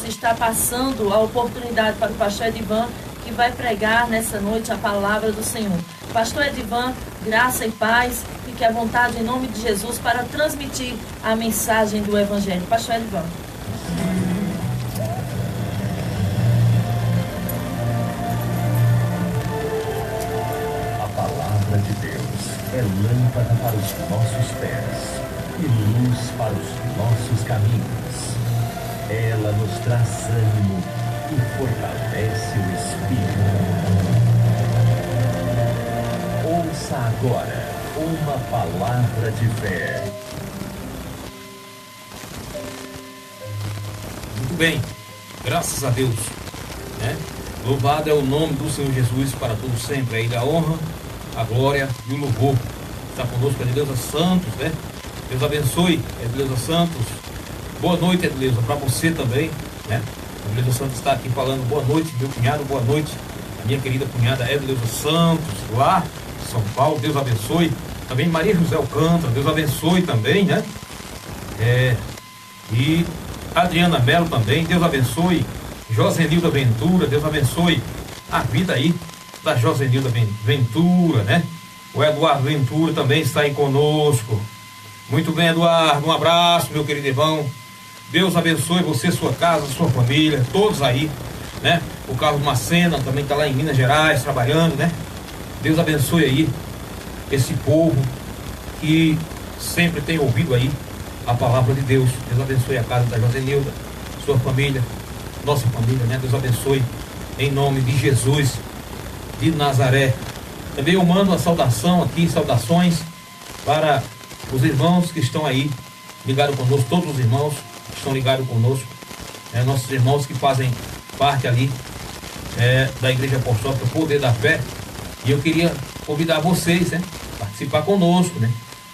estar passando a oportunidade para o pastor Edivan, que vai pregar nessa noite a palavra do Senhor. Pastor Edivan, graça e paz, fique à vontade em nome de Jesus para transmitir a mensagem do Evangelho. Pastor Edivan. A palavra de Deus é lâmpada para os nossos pés e luz para os nossos caminhos. Ela nos traz ânimo e fortalece o espírito. Ouça agora uma palavra de fé. Muito bem, graças a Deus, né? Louvado é o nome do Senhor Jesus para todos sempre. A Ele a honra, a glória e o louvor. Está conosco a Edileuza Santos, né? Deus abençoe, Edileuza Santos. Boa noite, Edileuza, para você também, né? A Edileuza Santos está aqui falando boa noite, meu cunhado, boa noite. A minha querida cunhada Edileuza Santos, lá em São Paulo, Deus abençoe. Também Maria José Alcântara, Deus abençoe também, né? E Adriana Melo também, Deus abençoe. Josenilda Ventura, Deus abençoe a vida aí da Josenilda Ventura, né? O Eduardo Ventura também está aí conosco. Muito bem, Eduardo, um abraço, meu querido irmão. Deus abençoe você, sua casa, sua família, todos aí, né? O Carlos Macena também está lá em Minas Gerais, trabalhando, né? Deus abençoe aí esse povo que sempre tem ouvido aí a palavra de Deus. Deus abençoe a casa da Josenilda, sua família, nossa família, né? Deus abençoe em nome de Jesus de Nazaré. Também eu mando uma saudação aqui, saudações para os irmãos que estão aí ligados conosco, todos os irmãos que estão ligados conosco, nossos irmãos que fazem parte ali da Igreja Apostólica Poder da Fé. E eu queria convidar vocês, né, a participar conosco, né,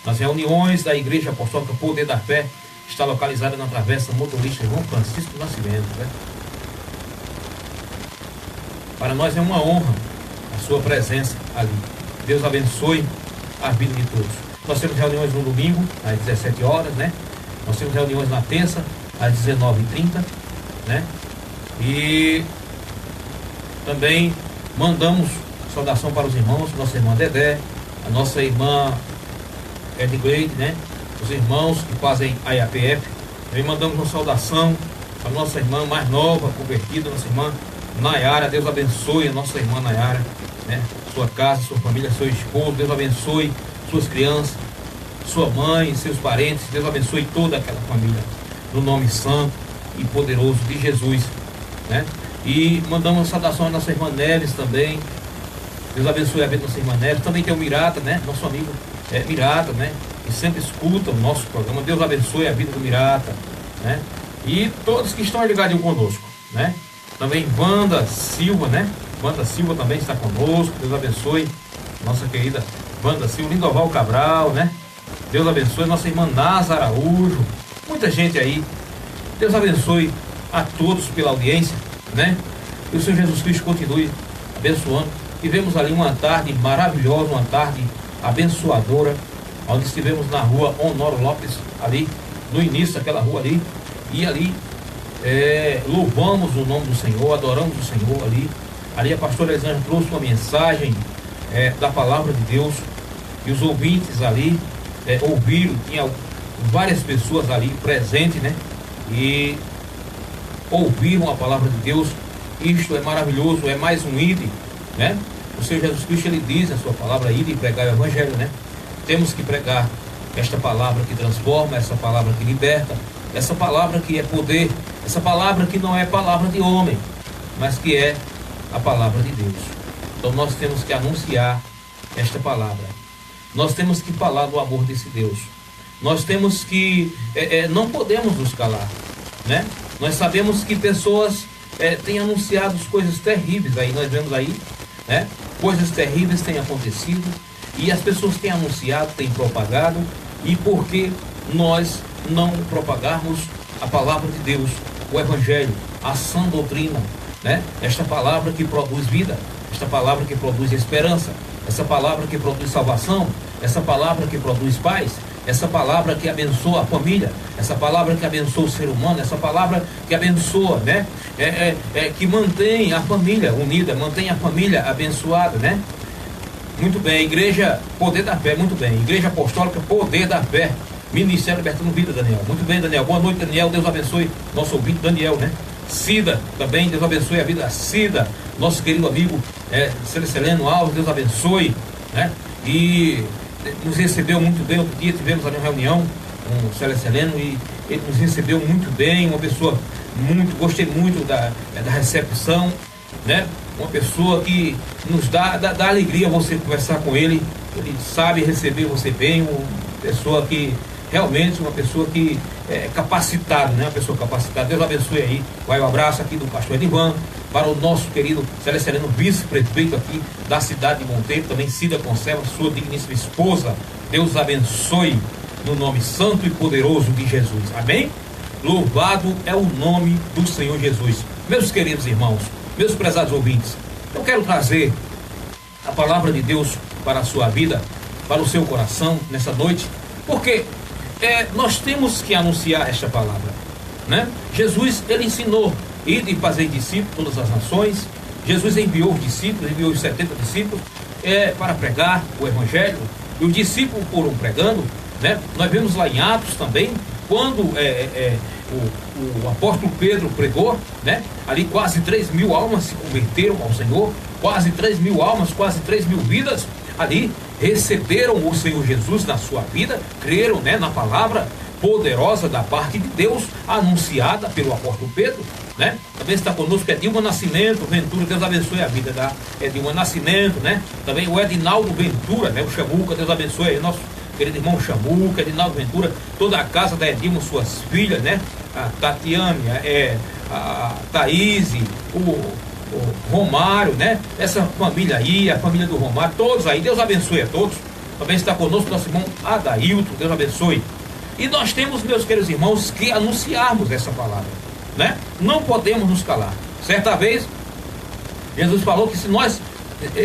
nas reuniões da Igreja Apostólica Poder da Fé, que está localizada na Travessa Motorista João Francisco Nascimento, né? Para nós é uma honra a sua presença ali. Deus abençoe a vida de todos. Nós temos reuniões no domingo, às 17 horas, né? Nós temos reuniões na terça, às 19h30, né? E também mandamos saudação para os irmãos, nossa irmã Dedé, a nossa irmã Edgleide, né? Os irmãos que fazem a IAPF. Também mandamos uma saudação para a nossa irmã mais nova, convertida, nossa irmã Nayara. Deus abençoe a nossa irmã Nayara, né? Sua casa, sua família, seu esposo. Deus abençoe suas crianças, sua mãe, seus parentes. Deus abençoe toda aquela família, no nome santo e poderoso de Jesus, né? E mandamos uma saudação à nossa irmã Neves também. Deus abençoe a vida da nossa irmã Neves. Também tem o Mirata, né? Nosso amigo Mirata, né? Que sempre escuta o nosso programa. Deus abençoe a vida do Mirata, né? E todos que estão ligados conosco, né? Também Wanda Silva, né? Wanda Silva também está conosco. Deus abençoe nossa querida Wanda Silva. Lindoval Cabral, né? Deus abençoe nossa irmã Nasa Araújo. Muita gente aí. Deus abençoe a todos pela audiência, né? Que o Senhor Jesus Cristo continue abençoando. Tivemos ali uma tarde maravilhosa, uma tarde abençoadora, onde estivemos na rua Honório Lopes, ali no início daquela rua ali, e ali louvamos o nome do Senhor, adoramos o Senhor ali. Ali a pastora Elisângela trouxe uma mensagem da palavra de Deus, e os ouvintes ali ouviram. Tinha várias pessoas ali presentes, né? E ouviram a palavra de Deus. Isto é maravilhoso, é mais um ide, né? O Senhor Jesus Cristo, ele diz na sua palavra, ide e pregar o Evangelho, né? Temos que pregar esta palavra que transforma, essa palavra que liberta, essa palavra que é poder, essa palavra que não é palavra de homem, mas que é a palavra de Deus. Então nós temos que anunciar esta palavra. Nós temos que falar do amor desse Deus. Nós temos que, não podemos nos calar, né? Nós sabemos que pessoas têm anunciado coisas terríveis aí, nós vemos aí, né? Coisas terríveis têm acontecido e as pessoas têm anunciado, têm propagado. E por que nós não propagarmos a palavra de Deus, o Evangelho, a sã doutrina, né? Esta palavra que produz vida, esta palavra que produz esperança, essa palavra que produz salvação, essa palavra que produz paz, essa palavra que abençoa a família, essa palavra que abençoa o ser humano, essa palavra que abençoa, né? Que mantém a família unida, mantém a família abençoada, né? Muito bem, Igreja Poder da Fé, muito bem. Igreja Apostólica Poder da Fé, Ministério Libertando Vida, Daniel. Muito bem, Daniel. Boa noite, Daniel. Deus abençoe nosso ouvinte, Daniel, né? Cida, também, Deus abençoe a vida da Cida. Nosso querido amigo Celestino Alves, Deus abençoe, né? E nos recebeu muito bem. Outro dia tivemos ali uma reunião com o Celestino e ele nos recebeu muito bem. Uma pessoa gostei muito da recepção, né? Uma pessoa que nos dá alegria você conversar com ele. Ele sabe receber você bem. Uma pessoa que realmente, uma pessoa que é capacitada, né? Uma pessoa capacitada. Deus abençoe aí. Vai um abraço aqui do pastor Edivan para o nosso querido Celestino, vice-prefeito aqui da cidade de Monteiro. Também Cida conserva sua digníssima esposa. Deus abençoe no nome santo e poderoso de Jesus. Amém? Louvado é o nome do Senhor Jesus. Meus queridos irmãos, meus prezados ouvintes, eu quero trazer a palavra de Deus para a sua vida, para o seu coração nessa noite, porque nós temos que anunciar esta palavra, né? Jesus, ele ensinou: ide e fazer discípulos todas as nações. Jesus enviou os discípulos, enviou os 70 discípulos para pregar o evangelho, e os discípulos foram pregando, né? Nós vemos lá em Atos também, quando o apóstolo Pedro pregou, né? Ali quase 3.000 almas se converteram ao Senhor, quase 3.000 almas, quase 3.000 vidas ali receberam o Senhor Jesus na sua vida, creram, né, na palavra poderosa da parte de Deus, anunciada pelo apóstolo Pedro, né? Também está conosco Edilma Nascimento Ventura, Deus abençoe a vida da Edilma Nascimento, né? Também o Edinaldo Ventura, né? O Chamuca, Deus abençoe aí, nosso querido irmão Chamuca, Edinaldo Ventura, toda a casa da Edilma, suas filhas, né? A Tatiane, a Thaís, o Romário, né? Essa família aí, a família do Romário, todos aí, Deus abençoe a todos. Também está conosco nosso irmão Adailton, Deus abençoe. E nós temos, meus queridos irmãos, que anunciarmos essa palavra, né? Não podemos nos calar. Certa vez, Jesus falou que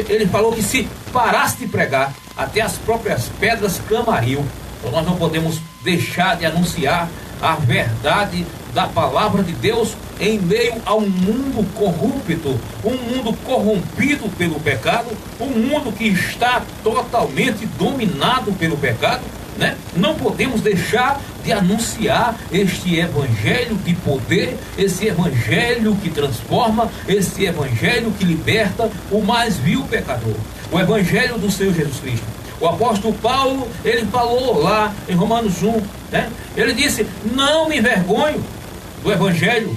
ele falou que se parasse de pregar, até as próprias pedras clamariam. Então nós não podemos deixar de anunciar a verdade da palavra de Deus em meio a um mundo corrupto, um mundo corrompido pelo pecado, um mundo que está totalmente dominado pelo pecado, né? Não podemos deixar de anunciar este evangelho de poder, esse evangelho que transforma, esse evangelho que liberta o mais vil pecador, o evangelho do Senhor Jesus Cristo. O apóstolo Paulo, ele falou lá em Romanos 1, né? Ele disse: não me envergonho do evangelho,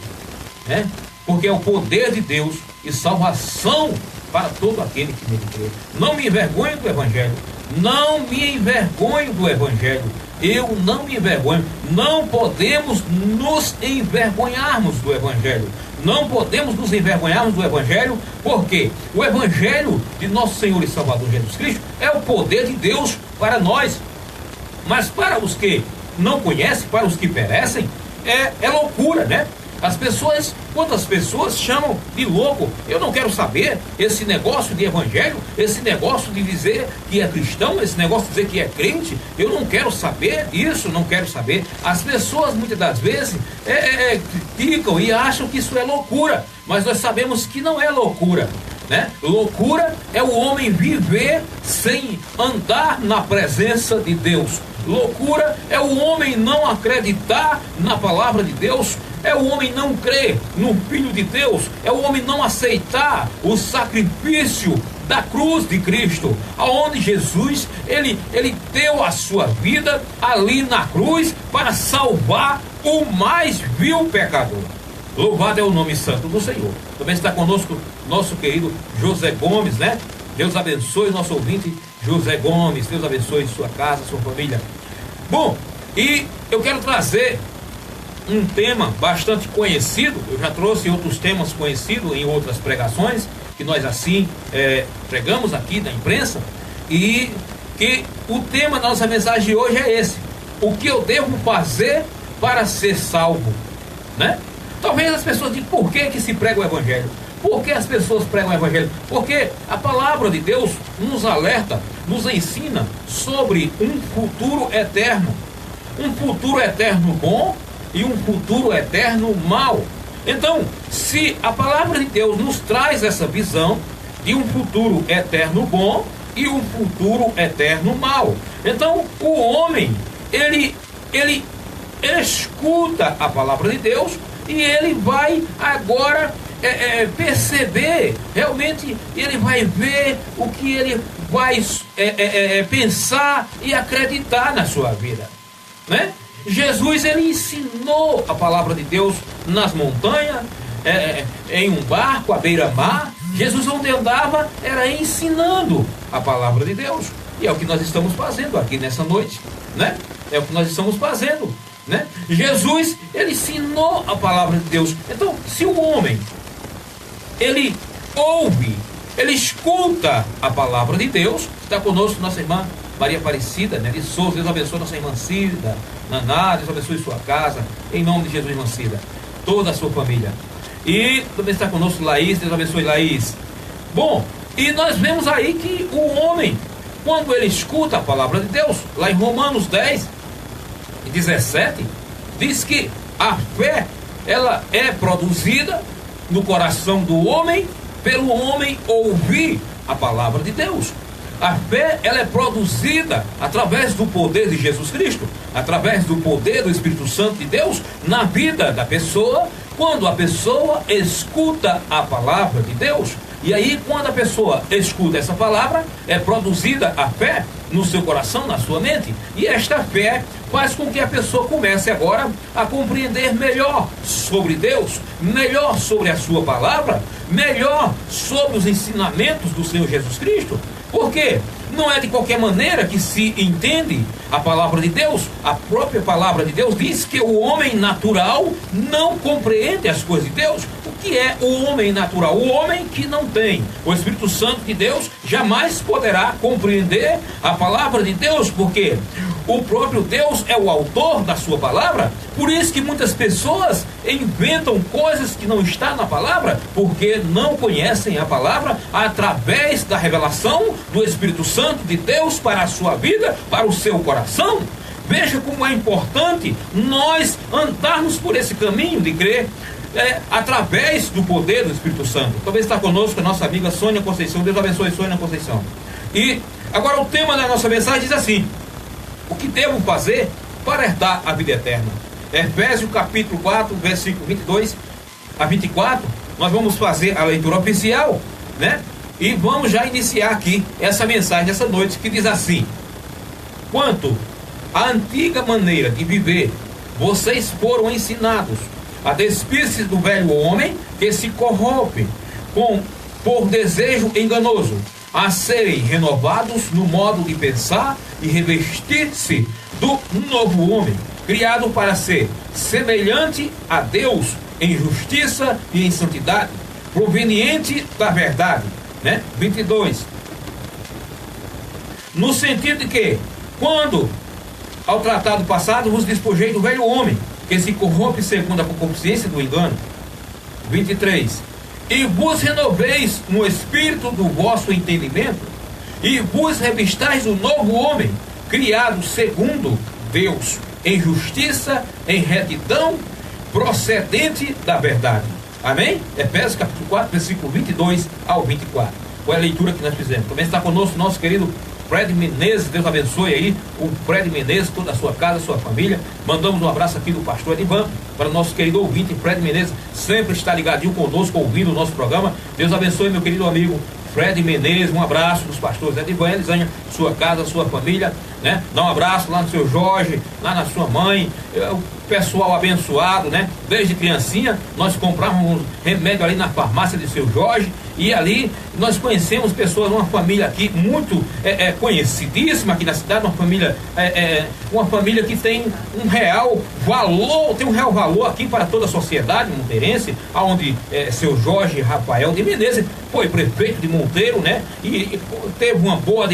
né? Porque é o poder de Deus e salvação para todo aquele que nele crê. Não me envergonho do evangelho. Não me envergonho do evangelho. Eu não me envergonho. Não podemos nos envergonharmos do evangelho. Não podemos nos envergonharmos do evangelho, porque o evangelho de nosso Senhor e Salvador Jesus Cristo é o poder de Deus para nós. Mas para os que não conhecem, para os que perecem, é loucura, né? As pessoas, quantas pessoas chamam de louco? Eu não quero saber esse negócio de evangelho, esse negócio de dizer que é cristão, esse negócio de dizer que é crente. Eu não quero saber isso, não quero saber. As pessoas muitas das vezes criticam e acham que isso é loucura, mas nós sabemos que não é loucura, né? Loucura é o homem viver sem andar na presença de Deus. Loucura é o homem não acreditar na palavra de Deus, é o homem não crer no Filho de Deus, é o homem não aceitar o sacrifício da cruz de Cristo, aonde Jesus, ele deu a sua vida ali na cruz para salvar o mais vil pecador. Louvado é o nome santo do Senhor. Também está conosco nosso querido José Gomes, né? Deus abençoe nosso ouvinte José Gomes, Deus abençoe sua casa, sua família. Bom, e eu quero trazer um tema bastante conhecido. Eu já trouxe outros temas conhecidos em outras pregações, que nós assim pregamos aqui na imprensa, e que o tema da nossa mensagem de hoje é esse: o que eu devo fazer para ser salvo, né? Talvez as pessoas digam: por que se prega o evangelho? Por que as pessoas pregam o evangelho? Porque a palavra de Deus nos alerta nos ensina sobre um futuro eterno. Um futuro eterno bom e um futuro eterno mau. Então, se a palavra de Deus nos traz essa visão de um futuro eterno bom e um futuro eterno mau, então o homem, ele escuta a palavra de Deus e ele vai agora perceber, realmente ele vai ver o que ele vai pensar e acreditar na sua vida, né? Jesus, ele ensinou a palavra de Deus nas montanhas, em um barco à beira-mar. Jesus, onde andava, era ensinando a palavra de Deus. E é o que nós estamos fazendo aqui nessa noite, né? É o que nós estamos fazendo, né? Jesus, ele ensinou a palavra de Deus. Então, se o homem, ele ouve, ele escuta a palavra de Deus, está conosco nossa irmã Maria Aparecida, né, de Souza. Deus abençoe nossa irmã Cida, Naná, Deus abençoe sua casa, em nome de Jesus, irmã Cida, toda a sua família. E também está conosco Laís, Deus abençoe Laís. Bom, e nós vemos aí que o homem, quando ele escuta a palavra de Deus, lá em Romanos 10 e 17, diz que a fé, ela é produzida no coração do homem, pelo homem ouvir a palavra de Deus. A fé, ela é produzida através do poder de Jesus Cristo, através do poder do Espírito Santo de Deus na vida da pessoa, quando a pessoa escuta a palavra de Deus. E aí, quando a pessoa escuta essa palavra, é produzida a fé no seu coração, na sua mente. E esta fé faz com que a pessoa comece agora a compreender melhor sobre Deus, melhor sobre a sua palavra, melhor sobre os ensinamentos do Senhor Jesus Cristo. Porque não é de qualquer maneira que se entende a palavra de Deus. A própria palavra de Deus diz que o homem natural não compreende as coisas de Deus. O que é o homem natural? O homem que não tem o Espírito Santo de Deus jamais poderá compreender a palavra de Deus, porque o próprio Deus é o autor da sua palavra. Por isso que muitas pessoas inventam coisas que não estão na palavra, porque não conhecem a palavra através da revelação do Espírito Santo de Deus para a sua vida, para o seu coração. Veja como é importante nós andarmos por esse caminho de crer através do poder do Espírito Santo. Talvez está conosco a nossa amiga Sônia Conceição. Deus abençoe Sônia Conceição. E agora o tema da nossa mensagem diz assim: o que devo fazer para herdar a vida eterna? Efésios capítulo 4, versículo 22 a 24. Nós vamos fazer a leitura oficial, né? E vamos já iniciar aqui essa mensagem dessa noite, que diz assim: quanto à antiga maneira de viver, vocês foram ensinados a despir-se do velho homem que se corrompe por desejo enganoso, a serem renovados no modo de pensar e revestir-se do novo homem, criado para ser semelhante a Deus em justiça e em santidade, proveniente da verdade, né? 22. No sentido de que, quando ao tratado passado vos despojei do velho homem, que se corrompe segundo a concupiscência do engano. 23. E vos renoveis no espírito do vosso entendimento, e vos revistais do novo homem, criado segundo Deus, em justiça, em retidão, procedente da verdade. Amém? Efésios capítulo 4, versículo 22 ao 24. Foi a leitura que nós fizemos. Também está conosco nosso querido Fred Menezes. Deus abençoe aí o Fred Menezes, toda a sua casa, sua família. Mandamos um abraço aqui do pastor Edivan para o nosso querido ouvinte Fred Menezes, sempre está ligadinho conosco, ouvindo o nosso programa. Deus abençoe meu querido amigo Fred Menezes. Um abraço dos pastores Edivan, Elisânia, sua casa, sua família, né? Dá um abraço lá no seu Jorge, lá na sua mãe, o pessoal abençoado, né? Desde criancinha nós comprávamos remédio ali na farmácia de seu Jorge, e ali nós conhecemos pessoas, uma família aqui muito conhecidíssima aqui na cidade, uma família que tem um real valor aqui para toda a sociedade monteirense, onde seu Jorge Rafael de Menezes foi prefeito de Monteiro, né? E teve uma boa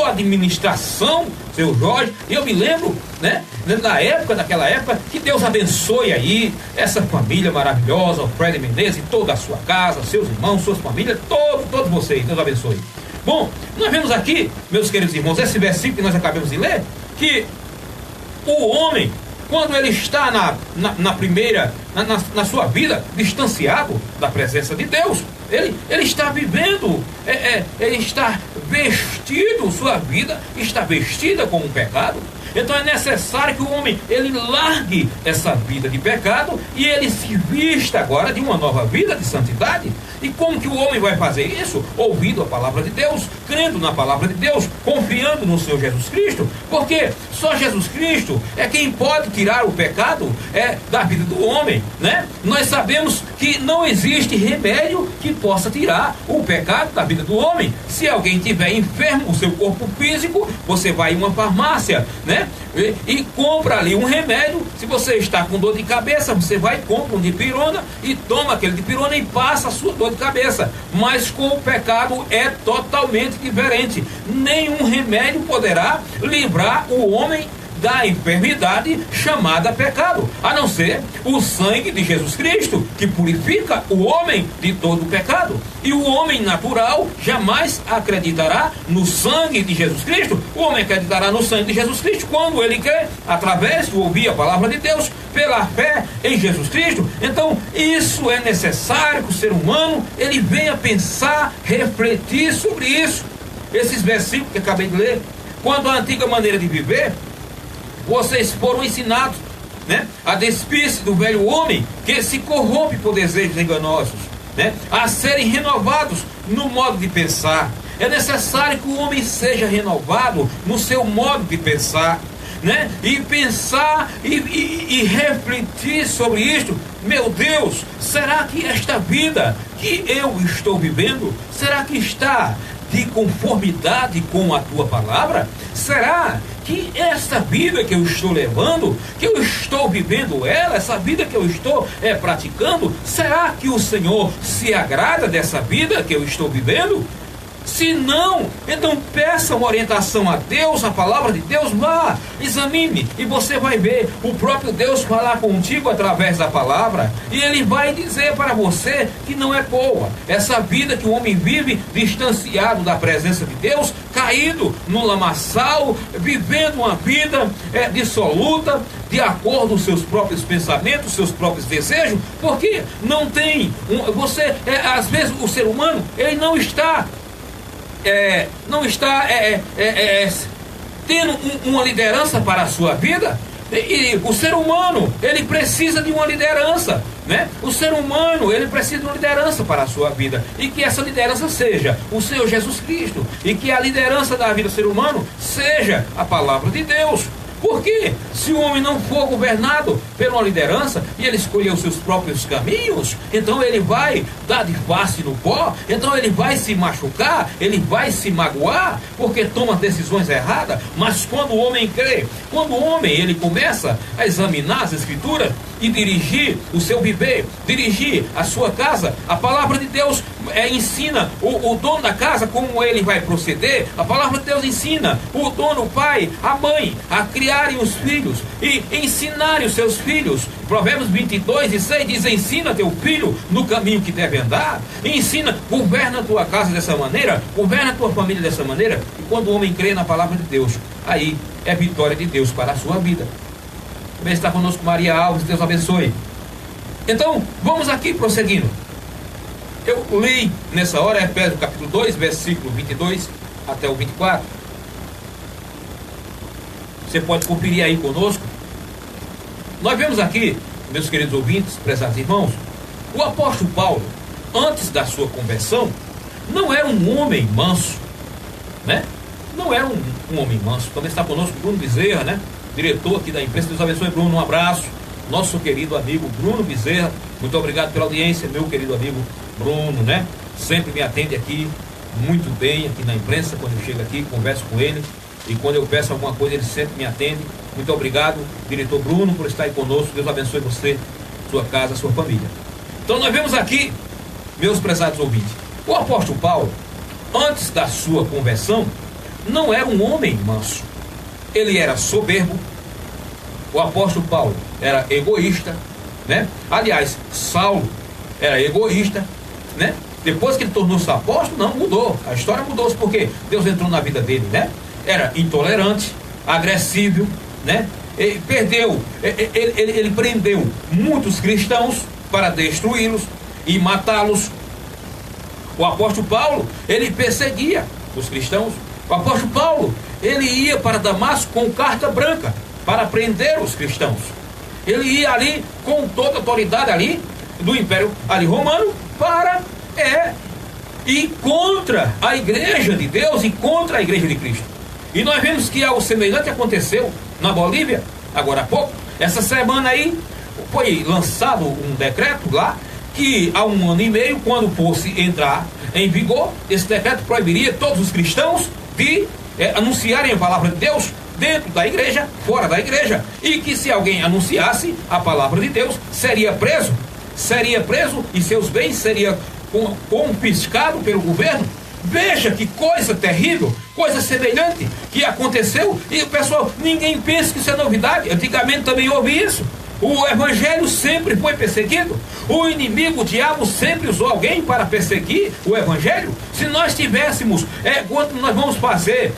administração, seu Jorge. E eu me lembro, né, daquela época, que Deus abençoe aí essa família maravilhosa, o Fred Menezes, toda a sua casa, seus irmãos, suas famílias, todos vocês, Deus abençoe. Bom, nós vemos aqui, meus queridos irmãos, esse versículo que nós acabamos de ler, que o homem, quando ele está na sua vida, distanciado da presença de Deus, ele está vivendo, ele está vestido, sua vida está vestida com um pecado. Então é necessário que o homem, ele largue essa vida de pecado e ele se vista agora de uma nova vida de santidade. E como que o homem vai fazer isso? Ouvindo a palavra de Deus, crendo na palavra de Deus, confiando no Senhor Jesus Cristo, porque só Jesus Cristo é quem pode tirar o pecado da vida do homem, né? Nós sabemos que não existe remédio que possa tirar o pecado da vida do homem. Se alguém tiver enfermo, o seu corpo físico, você vai em uma farmácia, né? E compra ali um remédio. Se você está com dor de cabeça, você vai e compra um dipirona e toma aquele dipirona e passa a sua dor de cabeça. Mas com o pecado é totalmente diferente. Nenhum remédio poderá livrar o homem da enfermidade chamada pecado, a não ser o sangue de Jesus Cristo, que purifica o homem de todo o pecado. E o homem natural jamais acreditará no sangue de Jesus Cristo. O homem acreditará no sangue de Jesus Cristo quando ele quer, através de ouvir a palavra de Deus, pela fé em Jesus Cristo. Então isso é necessário que o ser humano ele venha pensar, refletir sobre isso. Esses versículos que acabei de ler, quando a antiga maneira de viver, vocês foram ensinados, né, a despir-se do velho homem que se corrompe por desejos enganosos, né, a serem renovados no modo de pensar. É necessário que o homem seja renovado no seu modo de pensar, né, e pensar e refletir sobre isto. Meu Deus, será que esta vida que eu estou vivendo, será que está de conformidade com a tua palavra? Será que essa vida que eu estou levando, que eu estou vivendo essa vida que eu estou praticando, será que o Senhor se agrada dessa vida que eu estou vivendo? Se não, então peça uma orientação a Deus, a palavra de Deus, vá, examine, e você vai ver o próprio Deus falar contigo através da palavra, e Ele vai dizer para você que não é boa essa vida que o homem vive distanciado da presença de Deus, caído no lamaçal, vivendo uma vida dissoluta, de acordo com os seus próprios pensamentos, seus próprios desejos, porque não tem, às vezes o ser humano, ele não está tendo uma liderança para a sua vida. E o ser humano, ele precisa de uma liderança, né? O ser humano, ele precisa de uma liderança para a sua vida, e que essa liderança seja o Senhor Jesus Cristo, e que a liderança da vida do ser humano seja a palavra de Deus. Porque se o homem não for governado pela liderança e ele escolher os seus próprios caminhos, então ele vai dar de face no pó, então ele vai se machucar, ele vai se magoar, porque toma decisões erradas. Mas quando o homem crê, quando o homem ele começa a examinar as escrituras e dirigir o seu viver, dirigir a sua casa, a palavra de Deus ensina o dono da casa como ele vai proceder. A palavra de Deus ensina o dono, o pai, a mãe, a criarem os filhos e ensinarem os seus filhos. Provérbios 22:6 diz: ensina teu filho no caminho que deve andar. Ensina, governa a tua casa dessa maneira, governa a tua família dessa maneira. E quando o homem crê na palavra de Deus, aí é vitória de Deus para a sua vida. Também está conosco Maria Alves, Deus abençoe. Então, vamos aqui prosseguindo. Eu li nessa hora Efésios capítulo 2, versículo 22 até o 24. Você pode conferir aí conosco. Nós vemos aqui, meus queridos ouvintes, prezados irmãos, o apóstolo Paulo, antes da sua conversão, não era um homem manso, né? Não era um homem manso. Também está conosco Bruno Bezerra, né? Diretor aqui da imprensa. Deus abençoe, Bruno, um abraço. Nosso querido amigo Bruno Bezerra, muito obrigado pela audiência, meu querido amigo Bruno, né? Sempre me atende aqui muito bem aqui na imprensa. Quando eu chego aqui, converso com ele, e quando eu peço alguma coisa, ele sempre me atende. Muito obrigado, diretor Bruno, por estar aí conosco. Deus abençoe você, sua casa, sua família. Então nós vemos aqui, meus prezados ouvintes, o apóstolo Paulo, antes da sua conversão, não era um homem manso. Ele era soberbo. O apóstolo Paulo era egoísta, né? Aliás, Saulo era egoísta, né? Depois que ele tornou-se apóstolo, não, mudou. A história mudou-se porque Deus entrou na vida dele, né? Era intolerante, agressivo, né? Ele prendeu muitos cristãos para destruí-los e matá-los. O apóstolo Paulo, ele perseguia os cristãos. O apóstolo Paulo, ele ia para Damasco com carta branca para prender os cristãos. Ele ia ali com toda a autoridade ali do Império ali romano para ir contra a igreja de Deus e contra a igreja de Cristo. E nós vemos que algo semelhante aconteceu na Bolívia, agora há pouco. Essa semana aí foi lançado um decreto lá, que há 1 ano e meio, quando fosse entrar em vigor, esse decreto proibiria todos os cristãos de anunciarem a palavra de Deus dentro da igreja, fora da igreja, e que se alguém anunciasse a palavra de Deus, seria preso e seus bens seriam confiscados pelo governo. Veja que coisa terrível, coisa semelhante que aconteceu. E pessoal, ninguém pensa que isso é novidade. Antigamente também houve isso. O evangelho sempre foi perseguido. O inimigo, o diabo, sempre usou alguém para perseguir o evangelho. Se nós tivéssemos, quando nós vamos fazer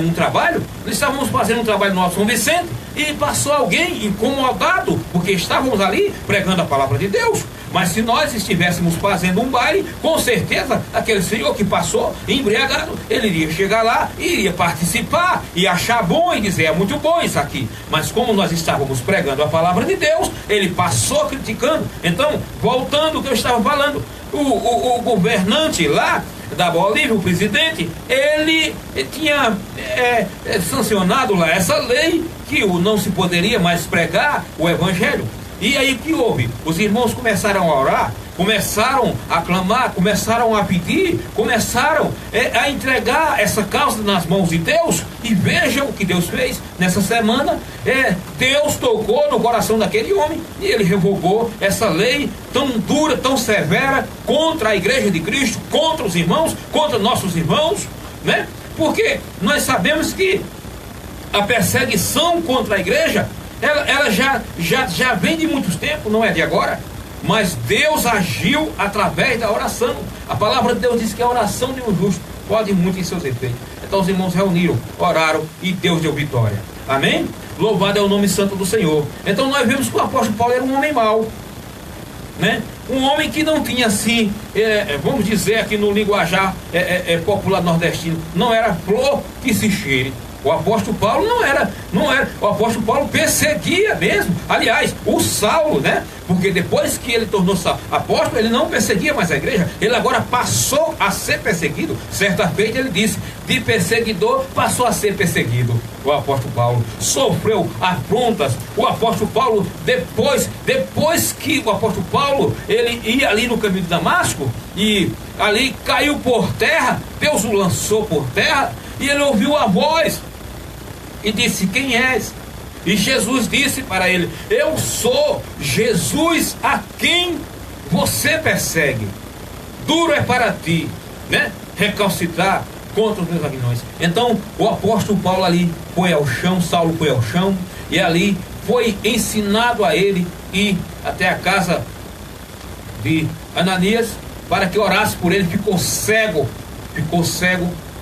um trabalho, nós estávamos fazendo um trabalho no São Vicente e passou alguém incomodado, porque estávamos ali pregando a palavra de Deus. Mas se nós estivéssemos fazendo um baile, com certeza aquele senhor que passou embriagado, ele iria chegar lá, iria participar e achar bom e dizer: é muito bom isso aqui. Mas como nós estávamos pregando a palavra de Deus, ele passou criticando. Então, voltando ao que eu estava falando, o governante lá da Bolívia, o presidente, ele tinha sancionado lá essa lei que não se poderia mais pregar o evangelho. E aí o que houve? Os irmãos começaram a orar, começaram a clamar, começaram a pedir, começaram a entregar essa causa nas mãos de Deus. E vejam o que Deus fez nessa semana. Deus tocou no coração daquele homem e ele revogou essa lei tão dura, tão severa contra a igreja de Cristo, contra os irmãos, contra nossos irmãos, né? Porque nós sabemos que a perseguição contra a igreja, ela já vem de muito tempo, não é de agora. Mas Deus agiu através da oração. A palavra de Deus diz que a oração de um justo pode muito em seus efeitos. Então os irmãos reuniram, oraram e Deus deu vitória. Amém? Louvado é o nome santo do Senhor. Então nós vemos que o apóstolo Paulo era um homem mau, né? Um homem que não tinha assim, vamos dizer aqui no linguajar popular nordestino, não era flor que se cheire. O apóstolo Paulo não era. O apóstolo Paulo perseguia mesmo. Aliás, o Saulo, né? Porque depois que ele tornou-se apóstolo, ele não perseguia mais a igreja. Ele agora passou a ser perseguido. Certa feita ele disse: de perseguidor passou a ser perseguido. O apóstolo Paulo sofreu afrontas. O apóstolo Paulo, depois que o apóstolo Paulo, ele ia ali no caminho de Damasco e ali caiu por terra, Deus o lançou por terra e ele ouviu a voz e disse: quem és? E Jesus disse para ele: eu sou Jesus a quem você persegue. Duro é para ti, né, recalcitrar contra os meus aguilhões. Então o apóstolo Paulo ali foi ao chão, Saulo foi ao chão, e ali foi ensinado a ele ir até a casa de Ananias para que orasse por ele. Ficou cego,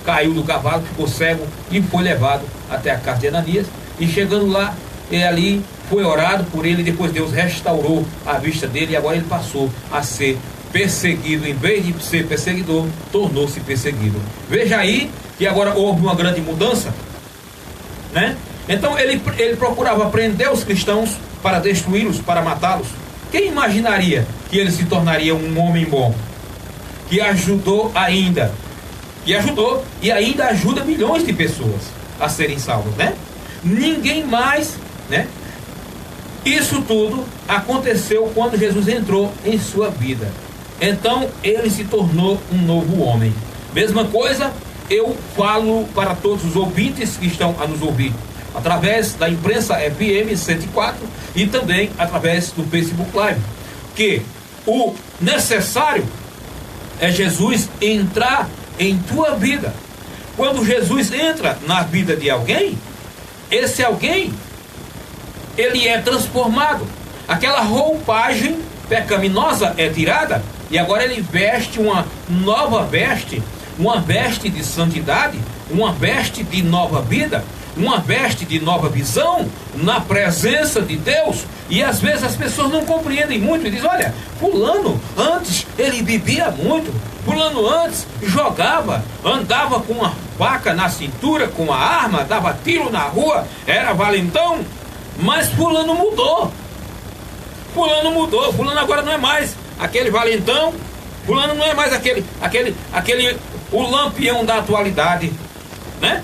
caiu do cavalo, ficou cego e foi levado até a casa de Ananias. E chegando lá, ele ali foi orado por ele. Depois Deus restaurou a vista dele e agora ele passou a ser perseguido. Em vez de ser perseguidor, tornou-se perseguido. Veja aí que agora houve uma grande mudança, né? Então ele procurava prender os cristãos para destruí-los, para matá-los. Quem imaginaria que ele se tornaria um homem bom, que ajudou e ainda ajuda milhões de pessoas a serem salvas, né? Ninguém mais, né? Isso tudo aconteceu quando Jesus entrou em sua vida. Então ele se tornou um novo homem. Mesma coisa eu falo para todos os ouvintes que estão a nos ouvir através da imprensa FM 104 e também através do Facebook Live, que o necessário é Jesus entrar em tua vida. Quando Jesus entra na vida de alguém, esse alguém, ele é transformado. Aquela roupagem pecaminosa é tirada, e agora ele veste uma nova veste, uma veste de santidade, uma veste de nova vida, uma veste de nova visão na presença de Deus. E às vezes as pessoas não compreendem muito e dizem: olha, fulano antes ele bebia muito, fulano antes jogava, andava com uma faca na cintura, com uma arma, dava tiro na rua, era valentão, mas fulano mudou. Fulano mudou, fulano agora não é mais aquele valentão, fulano não é mais aquele o lampião da atualidade, né?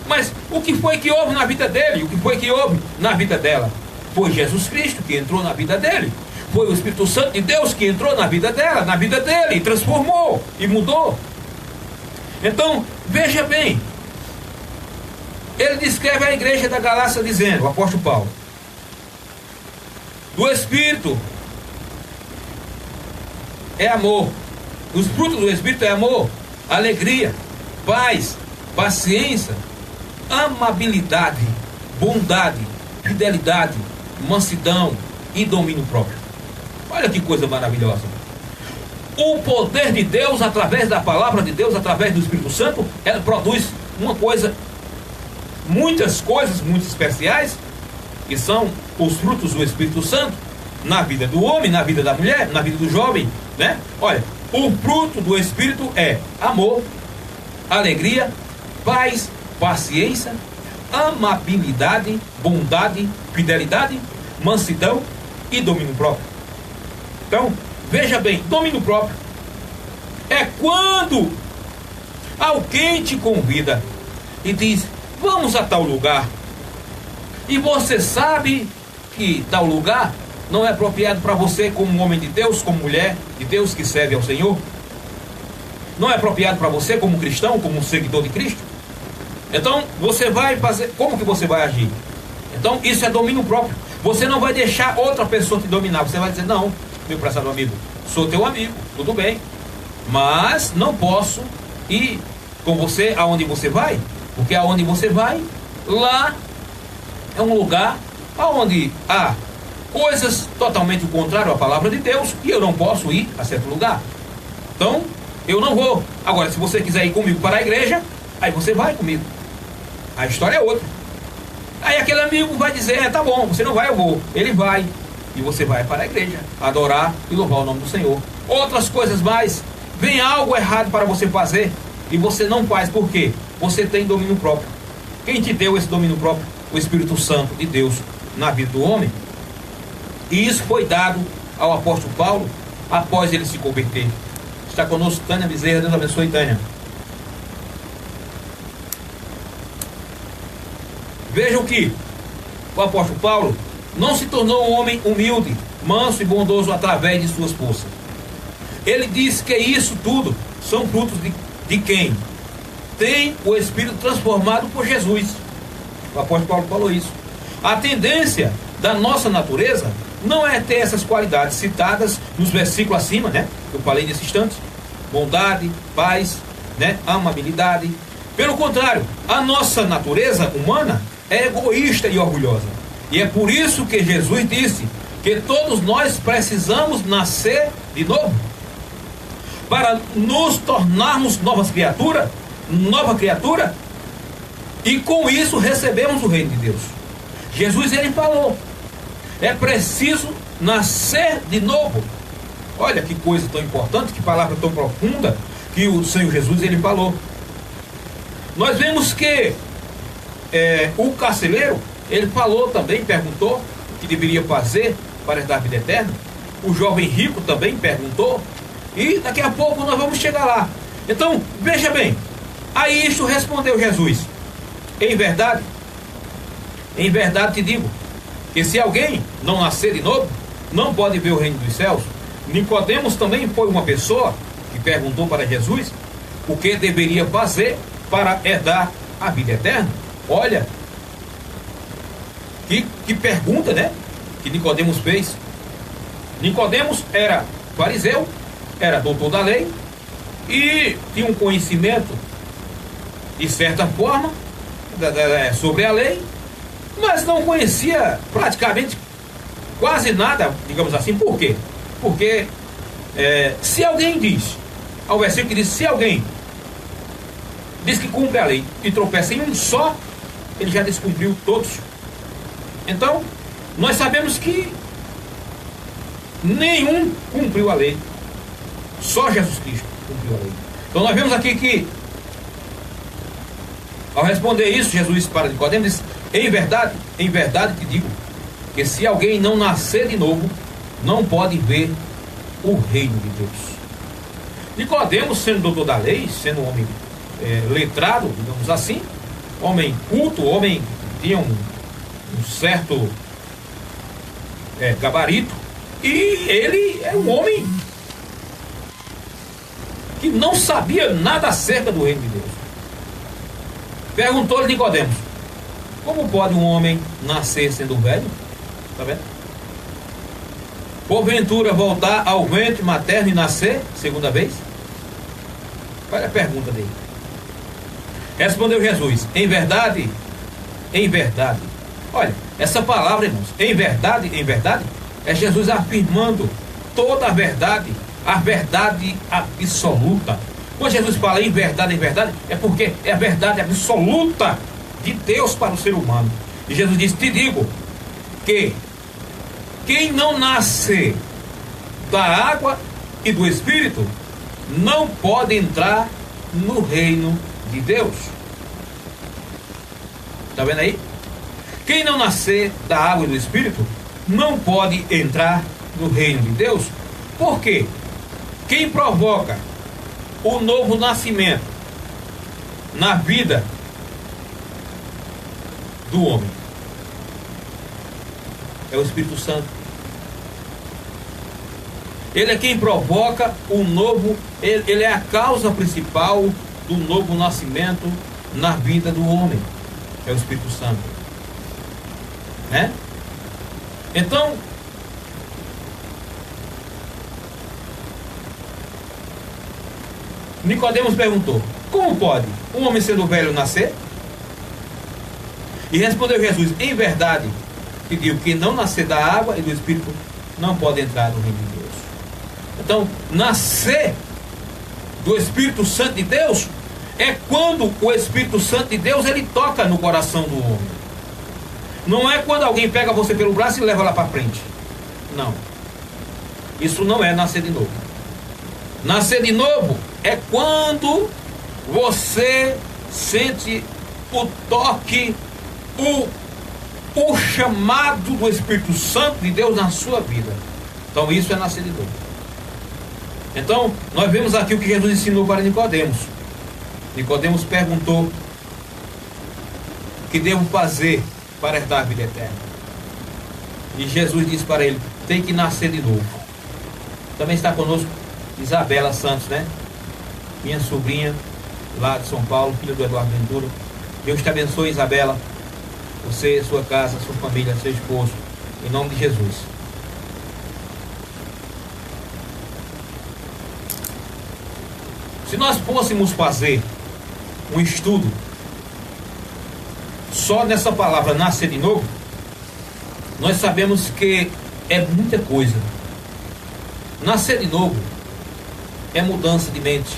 Mas o que foi que houve na vida dele? O que foi que houve na vida dela? Foi Jesus Cristo que entrou na vida dele. Foi o Espírito Santo de Deus que entrou na vida dela, na vida dele, e transformou e mudou. Então, veja bem, ele descreve a igreja da Galácia dizendo, o apóstolo Paulo, do Espírito é amor. Os frutos do Espírito é amor, alegria, paz, paciência, amabilidade, bondade, fidelidade, mansidão e domínio próprio. Olha que coisa maravilhosa. O poder de Deus, através da palavra de Deus, através do Espírito Santo, ela produz uma coisa, muitas coisas muito especiais, que são os frutos do Espírito Santo na vida do homem, na vida da mulher, na vida do jovem, né? Olha, o fruto do Espírito é amor, alegria, paz, paciência, amabilidade, bondade, fidelidade, mansidão e domínio próprio. Então, veja bem, domínio próprio é quando alguém te convida e diz: vamos a tal lugar, e você sabe que tal lugar não é apropriado para você como homem de Deus, como mulher de Deus que serve ao Senhor, não é apropriado para você como cristão, como um seguidor de Cristo. Então você vai fazer, como que você vai agir? Então isso é domínio próprio. Você não vai deixar outra pessoa te dominar. Você vai dizer: não, meu prezado amigo, sou teu amigo, tudo bem, mas não posso ir com você aonde você vai, porque aonde você vai, lá é um lugar aonde há coisas totalmente contrárias à palavra de Deus, e eu não posso ir a certo lugar. Então eu não vou. Agora, se você quiser ir comigo para a igreja, aí você vai comigo. A história é outra. Aí aquele amigo vai dizer: tá bom, você não vai, eu vou. Ele vai, e você vai para a igreja adorar e louvar o nome do Senhor. Outras coisas mais, vem algo errado para você fazer e você não faz. Por quê? Você tem domínio próprio. Quem te deu esse domínio próprio? O Espírito Santo de Deus na vida do homem. E isso foi dado ao apóstolo Paulo após ele se converter. Está conosco Tânia Bezerra. Deus abençoe, Tânia. Vejam que o apóstolo Paulo não se tornou um homem humilde, manso e bondoso através de suas forças. Ele disse que isso tudo são frutos de quem tem o Espírito transformado por Jesus. O apóstolo Paulo falou isso. A tendência da nossa natureza não é ter essas qualidades citadas nos versículos acima, né? Que eu falei nesse instante: bondade, paz, né? Amabilidade. Pelo contrário, a nossa natureza humana é egoísta e orgulhosa. E é por isso que Jesus disse que todos nós precisamos nascer de novo, para nos tornarmos nova criatura, e com isso recebemos o reino de Deus. Jesus, ele falou: é preciso nascer de novo. Olha que coisa tão importante, que palavra tão profunda que o Senhor Jesus, ele falou. Nós vemos que o carcereiro, ele falou também, perguntou o que deveria fazer para herdar a vida eterna. O jovem rico também perguntou, e daqui a pouco nós vamos chegar lá. Então, veja bem, a isto respondeu Jesus: em verdade te digo, que se alguém não nascer de novo, não pode ver o reino dos céus. Nicodemos também foi uma pessoa que perguntou para Jesus o que deveria fazer para herdar a vida eterna. Olha, que pergunta, né? Que Nicodemos fez. Nicodemos era fariseu, era doutor da lei e tinha um conhecimento de certa forma sobre a lei, mas não conhecia praticamente quase nada, digamos assim. Por quê? porque se alguém diz, ao versículo que diz, se alguém diz que cumpre a lei e tropeça em um só, ele já descumpriu todos. Então, nós sabemos que nenhum cumpriu a lei, só Jesus Cristo cumpriu a lei. Então nós vemos aqui que, ao responder isso, Jesus para Nicodemos disse: em verdade te digo, que se alguém não nascer de novo, não pode ver o reino de Deus. Nicodemos, sendo doutor da lei, sendo um homem letrado, digamos assim, homem culto, homem que tinha um certo gabarito, e ele é um homem que não sabia nada acerca do reino de Deus. Perguntou-lhe Nicodemos: como pode um homem nascer sendo velho? Está vendo? Porventura voltar ao ventre materno e nascer segunda vez? Olha a pergunta dele. Respondeu Jesus: em verdade, olha, essa palavra, irmãos, em verdade, é Jesus afirmando toda a verdade absoluta. Quando Jesus fala em verdade, é porque é a verdade absoluta de Deus para o ser humano. E Jesus diz: te digo que quem não nascer da água e do Espírito não pode entrar no reino de Deus. Está vendo aí? Quem não nascer da água e do Espírito não pode entrar no reino de Deus. Por quê? Quem provoca o novo nascimento na vida do homem é o Espírito Santo. Ele é quem provoca o novo, ele é a causa principal do novo nascimento na vida do homem. É o Espírito Santo. Né? Então, Nicodemos perguntou: como pode um homem sendo velho nascer? E respondeu Jesus: em verdade te digo que não nascer da água e do Espírito não pode entrar no reino de Deus. Então, nascer do Espírito Santo de Deus é quando o Espírito Santo de Deus ele toca no coração do homem. Não é quando alguém pega você pelo braço e leva lá para frente. Não. Isso não é nascer de novo. Nascer de novo é quando você sente o toque, o chamado do Espírito Santo de Deus na sua vida. Então isso é nascer de novo. Então nós vemos aqui o que Jesus ensinou para Nicodemos. Nicodemos perguntou: o que devo fazer para herdar a vida eterna? E Jesus disse para ele: tem que nascer de novo. Também está conosco Isabela Santos, né? Minha sobrinha lá de São Paulo, filha do Eduardo Ventura. Deus te abençoe, Isabela. Você, sua casa, sua família, seu esposo, em nome de Jesus. Se nós fôssemos fazer um estudo só nessa palavra nascer de novo, nós sabemos que é muita coisa. Nascer de novo é mudança de mente.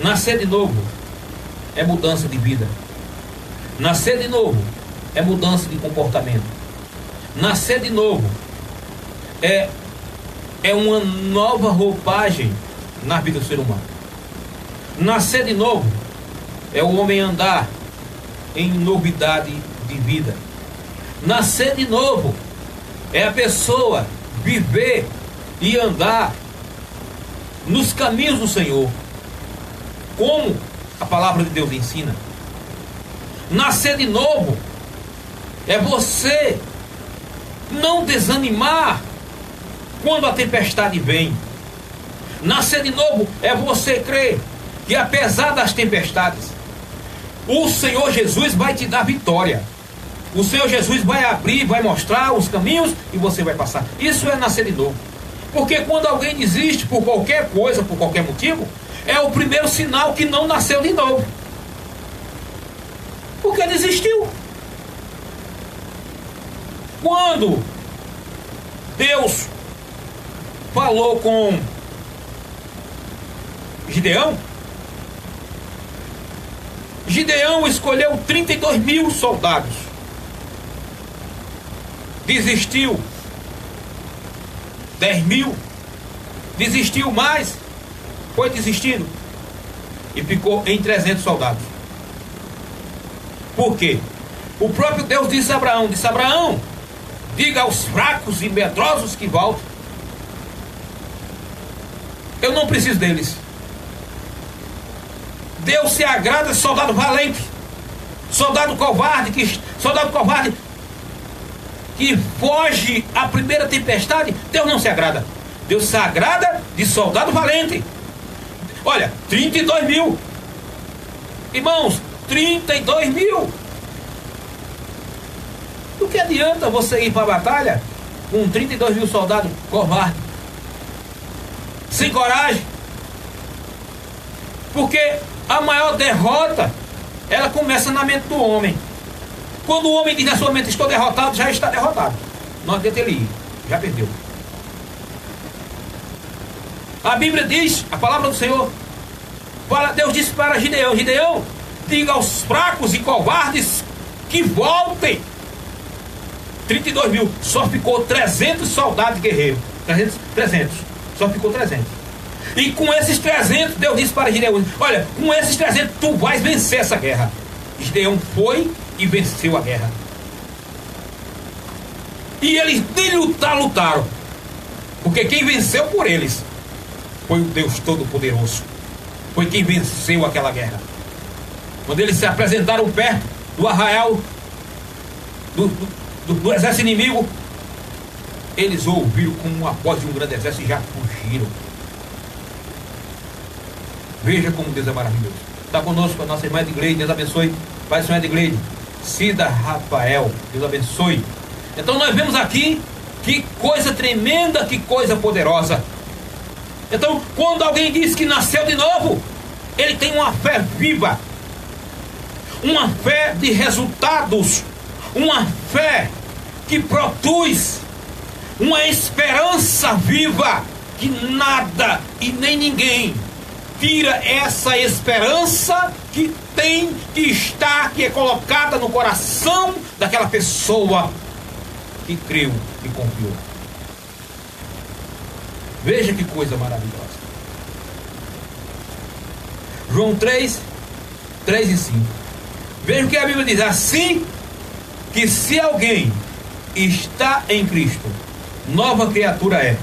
Nascer de novo é mudança de vida. Nascer de novo é mudança de comportamento. Nascer de novo é uma nova roupagem na vida do ser humano. Nascer de novo é o homem andar em novidade de vida. Nascer de novo é a pessoa viver e andar nos caminhos do Senhor, como a palavra de Deus ensina. Nascer de novo é você não desanimar quando a tempestade vem. Nascer de novo é você crer que apesar das tempestades, o Senhor Jesus vai te dar vitória. O Senhor Jesus vai abrir, vai mostrar os caminhos e você vai passar. Isso é nascer de novo. Porque quando alguém desiste por qualquer coisa, por qualquer motivo, é o primeiro sinal que não nasceu de novo. Porque desistiu. Quando Deus falou com Gideão, Gideão escolheu 32 mil soldados. Desistiu 10 mil. Desistiu mais. Foi desistindo. E ficou em 300 soldados. Por quê? O próprio Deus disse a Abraão, diga aos fracos e medrosos que voltem. Eu não preciso deles. Deus se agrada de soldado valente, soldado covarde que foge à primeira tempestade. Deus não se agrada. Deus se agrada de soldado valente. Olha, 32 mil. Irmãos, 32 mil. Do que adianta você ir para a batalha com 32 mil soldados covardes, sem coragem? Porque a maior derrota, ela começa na mente do homem. Quando o homem diz na sua mente, estou derrotado, já está derrotado. Não adianta ele ir, já perdeu. A Bíblia diz, a palavra do Senhor, Deus disse para Gideão, diga aos fracos e covardes que voltem. 32 mil, só ficou 300 soldados guerreiros. 300, só ficou 300. E com esses 300, Deus disse para Gideão, olha, com esses 300 tu vais vencer essa guerra. Gideão foi e venceu a guerra. E eles nem lutaram, porque quem venceu por eles foi o Deus Todo-Poderoso. Foi quem venceu aquela guerra. Quando eles se apresentaram perto do arraial do exército inimigo, eles ouviram como a voz de um grande exército e já fugiram. Veja como Deus é maravilhoso. Está conosco a nossa irmã de igreja, Deus abençoe. Pai Senhor de igreja, Cida Rafael, Deus abençoe. Então nós vemos aqui que coisa tremenda, que coisa poderosa. Então quando alguém diz que nasceu de novo, ele tem uma fé viva, uma fé de resultados, uma fé que produz uma esperança viva, que nada e nem ninguém tira essa esperança que tem, que é colocada no coração daquela pessoa que creu e confiou. Veja que coisa maravilhosa. João 3 e 5. Veja o que a Bíblia diz. Assim que se alguém está em Cristo, nova criatura é.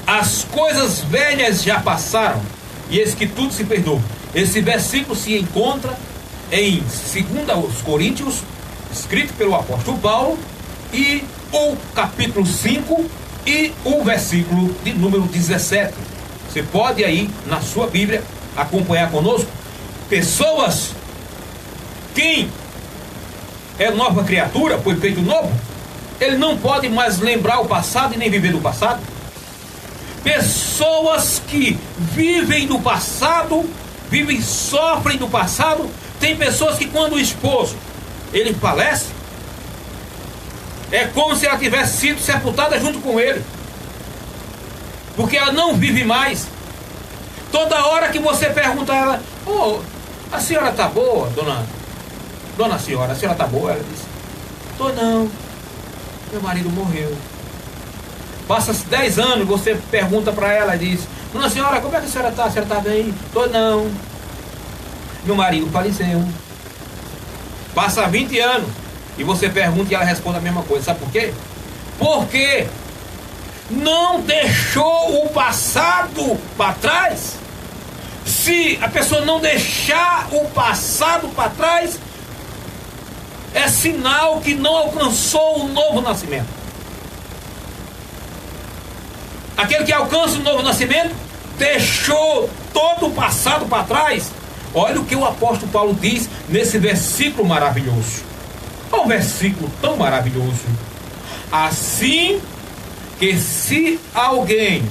As coisas velhas já passaram, e eis que tudo se perdoa. Esse versículo se encontra em 2 Coríntios, escrito pelo apóstolo Paulo, e o capítulo 5 e o versículo de número 17. Você pode aí na sua Bíblia acompanhar conosco. Pessoas, quem é nova criatura, foi feito novo, ele não pode mais lembrar o passado e nem viver do passado. Pessoas que vivem do passado, sofrem do passado. Tem pessoas que quando o esposo ele falece, é como se ela tivesse sido sepultada junto com ele, porque ela não vive mais. Toda hora que você pergunta a ela, a senhora está boa, dona senhora, a senhora está boa? Ela diz, tô não, meu marido morreu. Passa 10 anos, você pergunta para ela e diz, dona senhora, como é que a senhora está? A senhora está bem? Tô não, meu marido faleceu. Passa 20 anos e você pergunta e ela responde a mesma coisa. Sabe por quê? Porque não deixou o passado para trás. Se a pessoa não deixar o passado para trás, é sinal que não alcançou o novo nascimento. Aquele que alcança o novo nascimento deixou todo o passado para trás. Olha o que o apóstolo Paulo diz nesse versículo maravilhoso. Um versículo tão maravilhoso. Assim que se alguém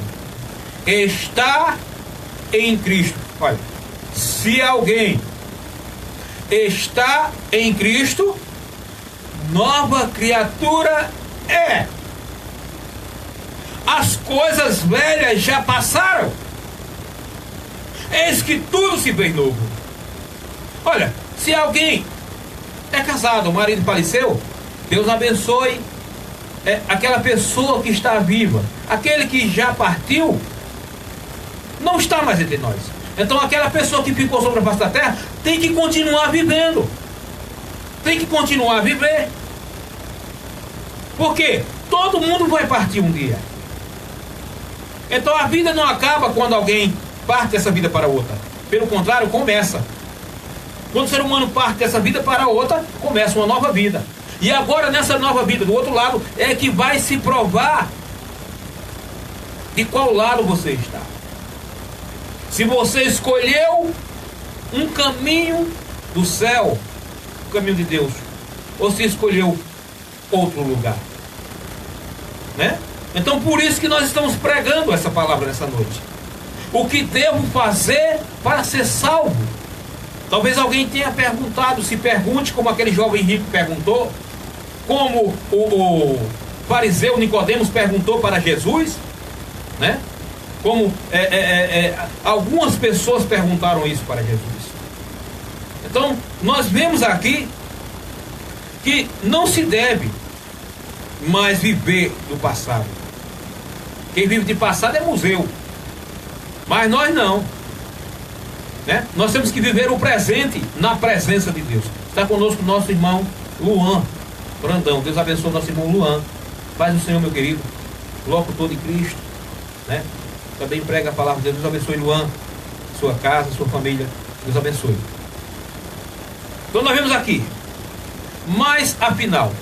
está em Cristo, olha, se alguém está em Cristo, nova criatura é. as coisas velhas já passaram, eis que tudo se fez novo. Olha, se alguém é casado, o marido faleceu, Deus abençoe aquela pessoa que está viva. Aquele que já partiu não está mais entre nós. Então aquela pessoa que ficou sobre a face da terra tem que continuar vivendo, tem que continuar a viver, porque todo mundo vai partir um dia. Então a vida não acaba quando alguém parte dessa vida para outra, pelo contrário, começa. Quando o ser humano parte dessa vida para outra, começa uma nova vida. E agora nessa nova vida, do outro lado, é que vai se provar de qual lado você está. Se você escolheu um caminho do céu, o caminho de Deus, ou se escolheu outro lugar, né? Então por isso que nós estamos pregando essa palavra nessa noite. O que devo fazer para ser salvo? Talvez alguém tenha perguntado, se pergunte como aquele jovem rico perguntou, como o fariseu Nicodemos perguntou para Jesus, né? Como algumas pessoas perguntaram isso para Jesus. Então nós vemos aqui que não se deve mais viver do passado. Quem vive de passado é museu, mas nós não, né? Nós temos que viver o presente na presença de Deus. Está conosco nosso irmão Luan Brandão. Deus abençoe nosso irmão Luan. Paz do Senhor, meu querido, locutor de Cristo, né? Também prega a palavra de Deus. Deus abençoe Luan, sua casa, sua família. Deus abençoe. Então nós vemos aqui, mas afinal,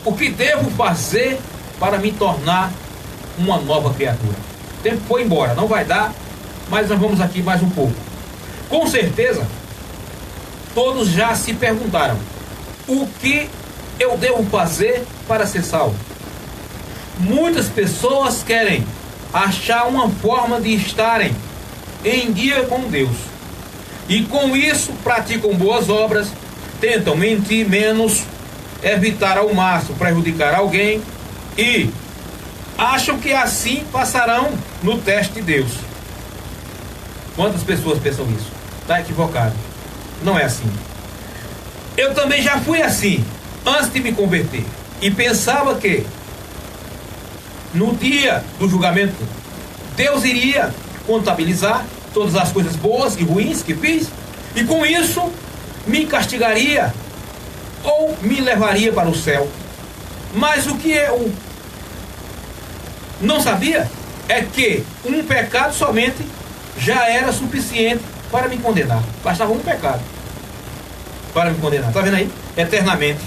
o que devo fazer para me tornar uma nova criatura? O tempo foi embora, não vai dar, mas nós vamos aqui mais um pouco. Com certeza, todos já se perguntaram: o que eu devo fazer para ser salvo? Muitas pessoas querem achar uma forma de estarem em dia com Deus, e com isso praticam boas obras, tentam mentir menos, evitar ao máximo prejudicar alguém, e acham que assim passarão no teste de Deus. Quantas pessoas pensam isso? Está equivocado. Não é assim. Eu também já fui assim antes de me converter, e pensava que no dia do julgamento Deus iria contabilizar todas as coisas boas e ruins que fiz, e com isso me castigaria ou me levaria para o céu. Mas o que eu não sabia é que um pecado somente já era suficiente para me condenar. Bastava um pecado para me condenar. Está vendo aí? Eternamente.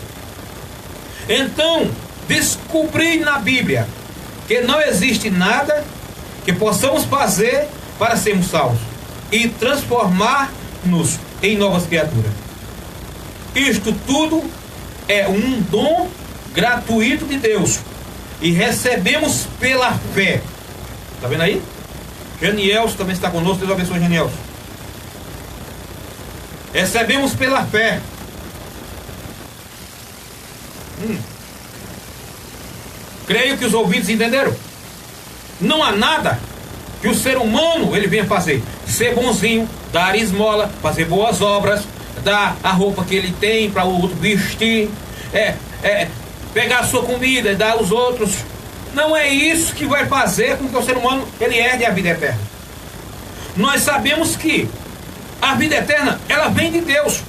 Então descobri na Bíblia que não existe nada que possamos fazer para sermos salvos e transformar-nos em novas criaturas. Isto tudo é um dom gratuito de Deus e recebemos pela fé. Está vendo aí? Janielson também está conosco. Deus abençoe, Janielson. Recebemos pela fé. Creio que os ouvintes entenderam. Não há nada que o ser humano ele venha fazer. Ser bonzinho, dar esmola, fazer boas obras, dar a roupa que ele tem para o outro vestir, pegar a sua comida e dar aos outros. Não é isso que vai fazer com que o ser humano ele herde a vida eterna. Nós sabemos que a vida eterna ela vem de Deus.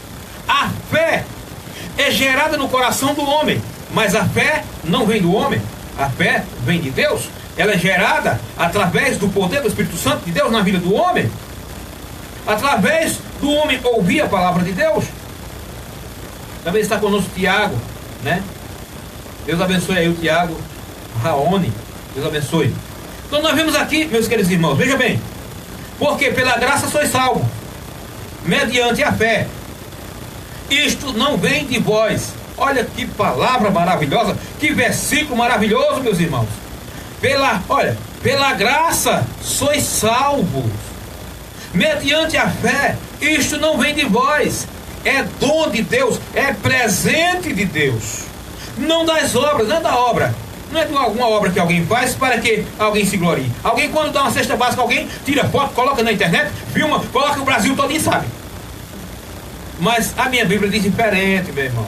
A fé é gerada no coração do homem, mas a fé não vem do homem. A fé vem de Deus. Ela é gerada através do poder do Espírito Santo de Deus na vida do homem, através do homem ouvir a palavra de Deus. Também está conosco Tiago, né? Deus abençoe aí o Tiago Raoni. Deus abençoe. Então nós vemos aqui, meus queridos irmãos, veja bem, porque pela graça sois salvos, mediante a fé. Isto não vem de vós. Olha que palavra maravilhosa, que versículo maravilhoso, meus irmãos. Pela graça sois salvos, mediante a fé. Isto não vem de vós, é dom de Deus, é presente de Deus. Não das obras, não é da obra. não é de alguma obra que alguém faz para que alguém se glorie. Alguém, quando dá uma cesta básica, alguém tira foto, coloca na internet, filma, coloca o Brasil todo e sabe. Mas a minha Bíblia diz diferente, meu irmão.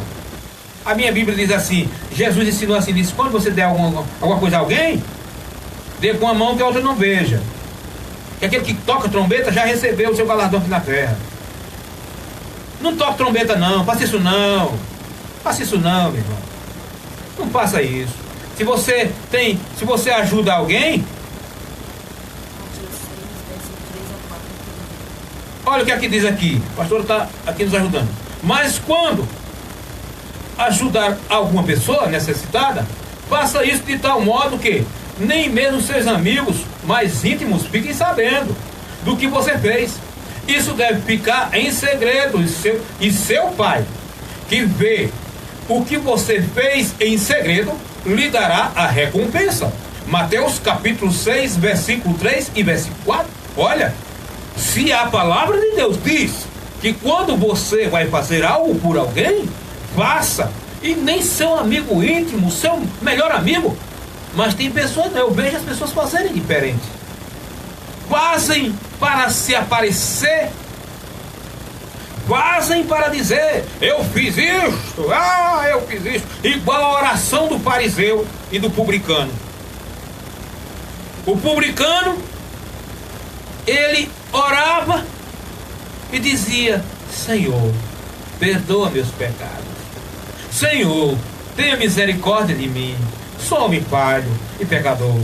A minha Bíblia diz assim, Jesus ensinou assim, disse, quando você der alguma coisa a alguém, dê com a mão que a outra não veja. Que aquele que toca trombeta já recebeu o seu galardão aqui na terra. Não toque trombeta não, faça isso não. Faça isso não, meu irmão. Não faça isso. Se você ajuda alguém, olha o que aqui diz aqui. O pastor está aqui nos ajudando. Mas quando ajudar alguma pessoa necessitada, faça isso de tal modo que nem mesmo seus amigos mais íntimos fiquem sabendo do que você fez. Isso deve ficar em segredo, e seu pai, que vê o que você fez em segredo, lhe dará a recompensa. Mateus capítulo 6, versículo 3 e versículo 4. Olha, se a palavra de Deus diz que quando você vai fazer algo por alguém, faça. E nem seu amigo íntimo, seu melhor amigo. Mas tem pessoas, eu vejo as pessoas fazerem diferente. Fazem para se aparecer. Fazem para dizer, eu fiz isto, eu fiz isto. Igual a oração do fariseu e do publicano. O publicano, ele orava e dizia, Senhor, perdoa meus pecados. Senhor, tenha misericórdia de mim. Sou homem falho e pecador.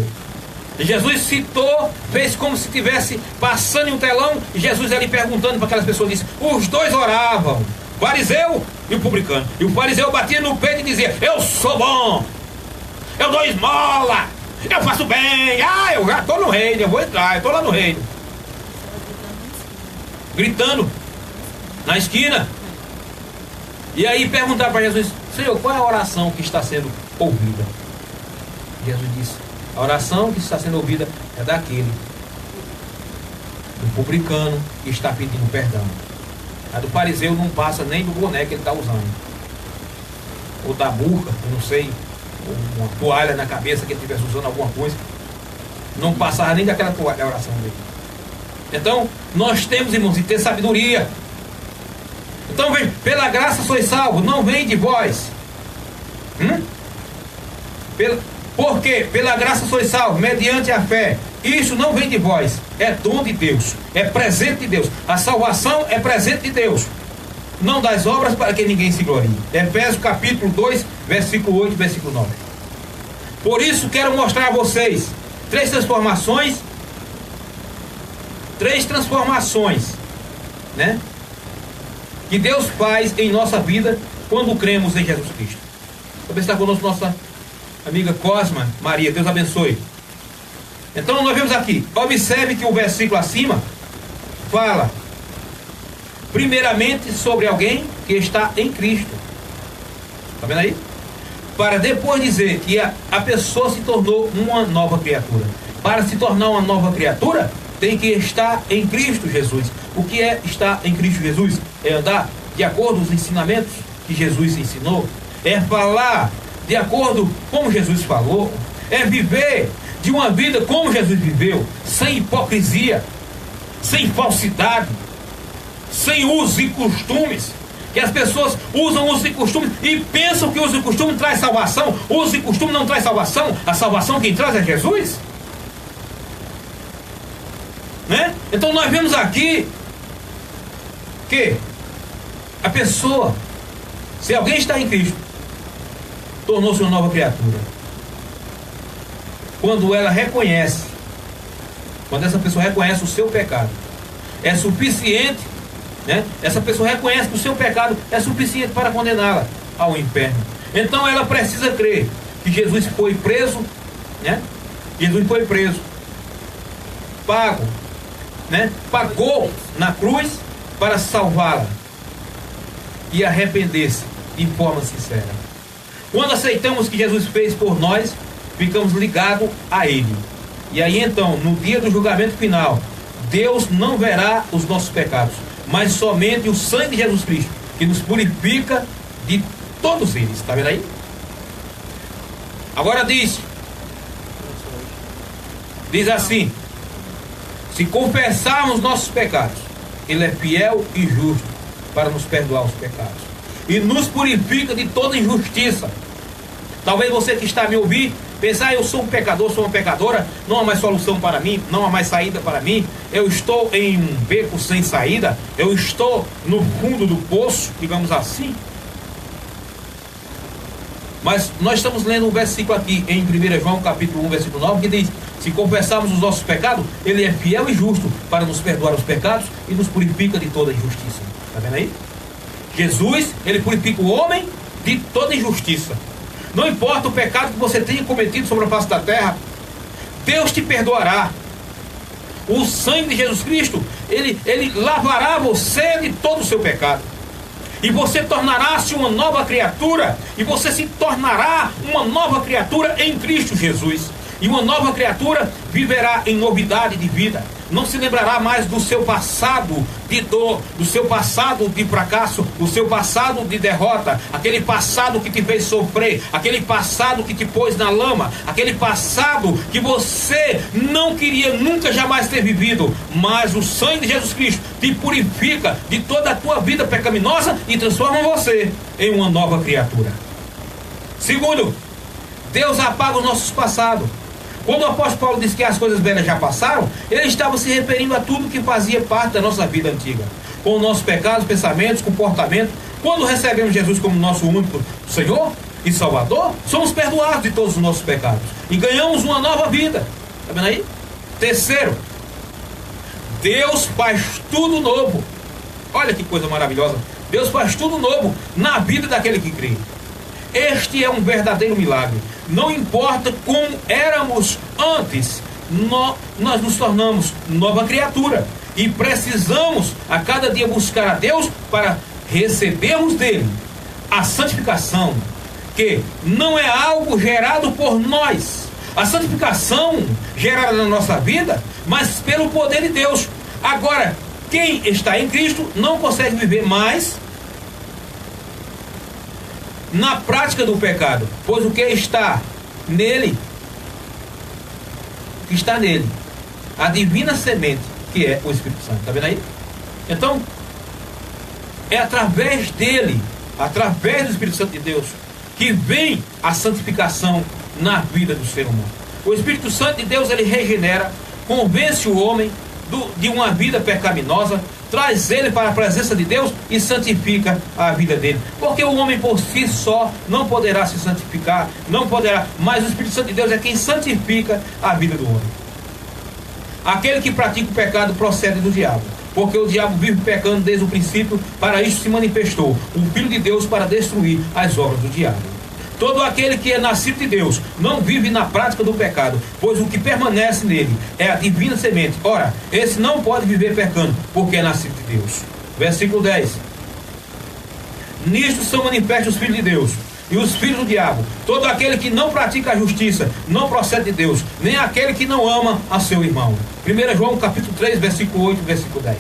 Jesus citou, fez como se estivesse passando em um telão, e Jesus ali perguntando para aquelas pessoas, disse, os dois oravam, o fariseu e o publicano. E o fariseu batia no peito e dizia, eu sou bom, eu dou esmola, eu faço bem, eu já estou no reino, eu vou entrar, eu estou lá no reino. Gritando na esquina. E aí perguntaram para Jesus, Senhor, qual é a oração que está sendo ouvida? Jesus disse, a oração que está sendo ouvida é daquele, do publicano, que está pedindo perdão. A do fariseu não passa nem do boné que ele está usando, ou da burca, eu não sei, ou uma toalha na cabeça que ele estivesse usando alguma coisa. Não passava nem daquela toalha a oração dele. Então, nós temos, irmãos, de ter sabedoria. Então, veja, pela graça sois salvos, não vem de vós. Porque pela graça sois salvos, mediante a fé. Isso não vem de vós, é dom de Deus, é presente de Deus. A salvação é presente de Deus, não das obras para que ninguém se glorie. Efésios capítulo 2, versículo 8, versículo 9. Por isso quero mostrar a vocês três transformações, né, que Deus faz em nossa vida quando cremos em Jesus Cristo. Também está conosco nossa amiga Cosma Maria, Deus abençoe. Então nós vemos aqui, observe que o versículo acima fala primeiramente sobre alguém que está em Cristo. Está vendo aí? Para depois dizer que a pessoa se tornou uma nova criatura. Para se tornar uma nova criatura, tem que estar em Cristo Jesus. O que é estar em Cristo Jesus? É andar de acordo com os ensinamentos que Jesus ensinou. É falar de acordo com como Jesus falou. É viver de uma vida como Jesus viveu, sem hipocrisia, sem falsidade, sem usos e costumes. Que as pessoas usam usos e costumes e pensam que usos e costumes traz salvação. Usos e costumes não traz salvação. A salvação quem traz é Jesus, né? Então nós vemos aqui que a pessoa, se alguém está em Cristo, tornou-se uma nova criatura quando ela reconhece, quando essa pessoa reconhece o seu pecado. É suficiente, né? Essa pessoa reconhece que o seu pecado é suficiente para condená-la ao inferno. Então ela precisa crer que Jesus foi preso, né? Jesus foi preso, pago, né? Pagou na cruz para salvá-la e arrepender-se de forma sincera. Quando aceitamos o que Jesus fez por nós, ficamos ligados a Ele. E aí então, no dia do julgamento final, Deus não verá os nossos pecados, mas somente o sangue de Jesus Cristo, que nos purifica de todos eles. Está vendo aí? Agora diz Diz assim: se confessarmos nossos pecados, Ele é fiel e justo para nos perdoar os pecados e nos purifica de toda injustiça. Talvez você que está a me ouvir pensar: eu sou um pecador, sou uma pecadora, não há mais solução para mim, não há mais saída para mim, eu estou em um beco sem saída, eu estou no fundo do poço, digamos assim. Mas nós estamos lendo um versículo aqui em 1 João capítulo 1, versículo 9, que diz: se confessarmos os nossos pecados, Ele é fiel e justo para nos perdoar os pecados e nos purifica de toda injustiça. Está vendo aí? Jesus, Ele purifica o homem de toda injustiça. Não importa o pecado que você tenha cometido sobre a face da terra, Deus te perdoará. O sangue de Jesus Cristo, ele lavará você de todo o seu pecado. E você tornará-se uma nova criatura. E você se tornará uma nova criatura em Cristo Jesus. E uma nova criatura viverá em novidade de vida. Não se lembrará mais do seu passado de dor, do seu passado de fracasso, do seu passado de derrota, aquele passado que te fez sofrer, aquele passado que te pôs na lama, aquele passado que você não queria nunca jamais ter vivido. Mas o sangue de Jesus Cristo te purifica de toda a tua vida pecaminosa e transforma você em uma nova criatura. Segundo, Deus apaga os nossos passados. Quando o apóstolo Paulo disse que as coisas velhas já passaram, ele estava se referindo a tudo que fazia parte da nossa vida antiga, com os nossos pecados, pensamentos, comportamentos. Quando recebemos Jesus como nosso único Senhor e Salvador, somos perdoados de todos os nossos pecados e ganhamos uma nova vida. Está vendo aí? Terceiro, Deus faz tudo novo. Olha que coisa maravilhosa. Deus faz tudo novo na vida daquele que crê. Este é um verdadeiro milagre. Não importa como éramos antes, nós nos tornamos nova criatura. E precisamos a cada dia buscar a Deus para recebermos dele a santificação, que não é algo gerado por nós. A santificação gerada na nossa vida, mas pelo poder de Deus. Agora, quem está em Cristo não consegue viver mais na prática do pecado, pois o que está nele, a divina semente, que é o Espírito Santo. Está vendo aí? Então, é através dele, através do Espírito Santo de Deus, que vem a santificação na vida do ser humano. O Espírito Santo de Deus, ele regenera, convence o homem de uma vida pecaminosa, traz ele para a presença de Deus e santifica a vida dele. Porque o homem por si só não poderá se santificar, não poderá, mas o Espírito Santo de Deus é quem santifica a vida do homem. Aquele que pratica o pecado procede do diabo, porque o diabo vive pecando desde o princípio. Para isso se manifestou o Filho de Deus, para destruir as obras do diabo. Todo aquele que é nascido de Deus não vive na prática do pecado, pois o que permanece nele é a divina semente. Ora, esse não pode viver pecando, porque é nascido de Deus. Versículo 10. Nisto são manifestos os filhos de Deus e os filhos do diabo. Todo aquele que não pratica a justiça não procede de Deus, nem aquele que não ama a seu irmão. 1 João capítulo 3, versículo 8, versículo 10.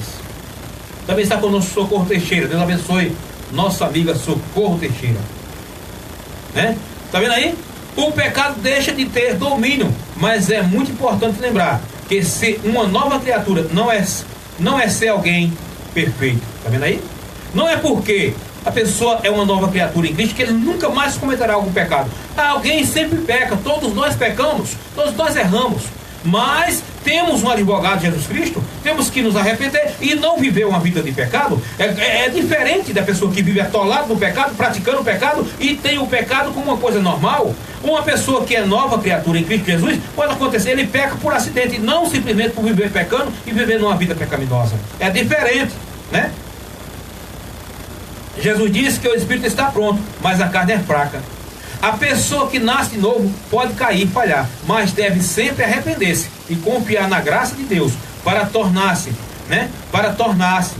Também está conosco Socorro Teixeira. Deus abençoe nossa amiga Socorro Teixeira. Né? Tá vendo aí? O pecado deixa de ter domínio, mas é muito importante lembrar que ser uma nova criatura não é ser alguém perfeito. Tá vendo aí? Não é porque a pessoa é uma nova criatura em Cristo que ele nunca mais cometerá algum pecado. Alguém sempre peca, todos nós pecamos, todos nós erramos, mas temos um advogado, Jesus Cristo. Temos que nos arrepender e não viver uma vida de pecado. É diferente da pessoa que vive atolado no pecado, praticando o pecado e tem o pecado como uma coisa normal. Uma pessoa que é nova criatura em Cristo Jesus, pode acontecer, ele peca por acidente, não simplesmente por viver pecando e viver numa vida pecaminosa. É diferente, né? Jesus disse que o Espírito está pronto, mas a carne é fraca. A pessoa que nasce de novo pode cair e falhar, mas deve sempre arrepender-se e confiar na graça de Deus para tornar-se, né? Para tornar-se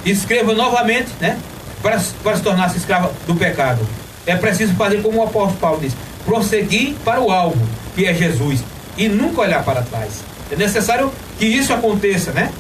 escrava novamente, né? Para se tornar-se escrava do pecado. É preciso fazer como o apóstolo Paulo diz: prosseguir para o alvo, que é Jesus, e nunca olhar para trás. É necessário que isso aconteça, né?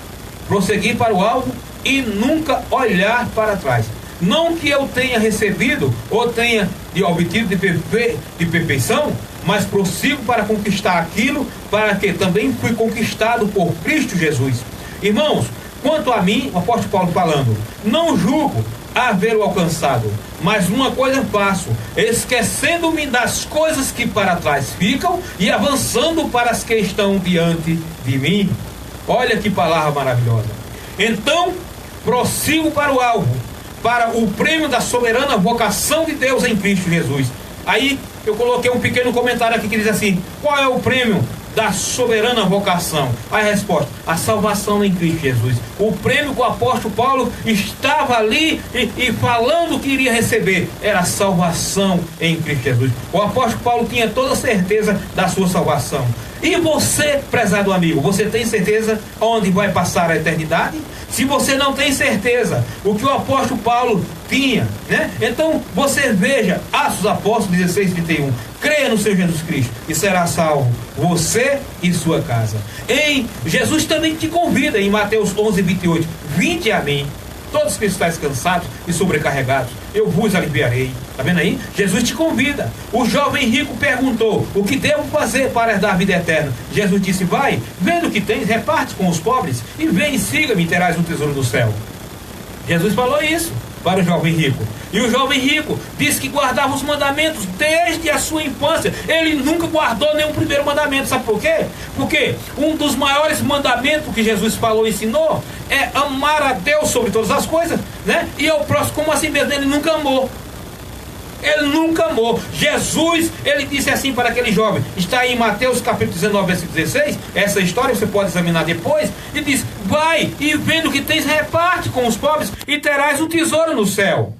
Prosseguir para o alvo e nunca olhar para trás. Não que eu tenha recebido ou tenha obtido de perfeição mas prossigo para conquistar aquilo para que também fui conquistado por Cristo Jesus. Irmãos, quanto a mim, o apóstolo Paulo falando, não julgo haver-o alcançado, mas uma coisa faço, esquecendo-me das coisas que para trás ficam e avançando para as que estão diante de mim. Olha que palavra maravilhosa. Então, prossigo para o alvo, para o prêmio da soberana vocação de Deus em Cristo Jesus. Aí eu coloquei um pequeno comentário aqui que diz assim: qual é o prêmio da soberana vocação? A resposta: a salvação em Cristo Jesus. O prêmio que o apóstolo Paulo estava ali e falando que iria receber era a salvação em Cristo Jesus. O apóstolo Paulo tinha toda certeza da sua salvação. E você, prezado amigo, você tem certeza onde vai passar a eternidade? Se você não tem certeza, o que o apóstolo Paulo tinha, né? Então você veja, Atos dos Apóstolos 16:31, creia no Senhor Jesus Cristo e será salvo, você e sua casa. Jesus também te convida em Mateus 11:28, vinde a mim, todos que estáis cansados e sobrecarregados, eu vos aliviarei. Está vendo aí? Jesus te convida. O jovem rico perguntou: o que devo fazer para herdar a vida eterna? Jesus disse: vai, vendo o que tens, reparte com os pobres, e vem e siga-me, e terás um tesouro do céu. Jesus falou isso para o jovem rico. E o jovem rico disse que guardava os mandamentos desde a sua infância. Ele nunca guardou nenhum primeiro mandamento. Sabe por quê? Porque um dos maiores mandamentos que Jesus falou e ensinou é amar a Deus sobre todas as coisas, né? E ao próximo como assim mesmo. Ele nunca amou. Ele nunca amou. Jesus, ele disse assim para aquele jovem, está aí em Mateus capítulo 19, versículo 16, essa história você pode examinar depois, e diz: vai e vendo que tens, reparte com os pobres e terás um tesouro no céu.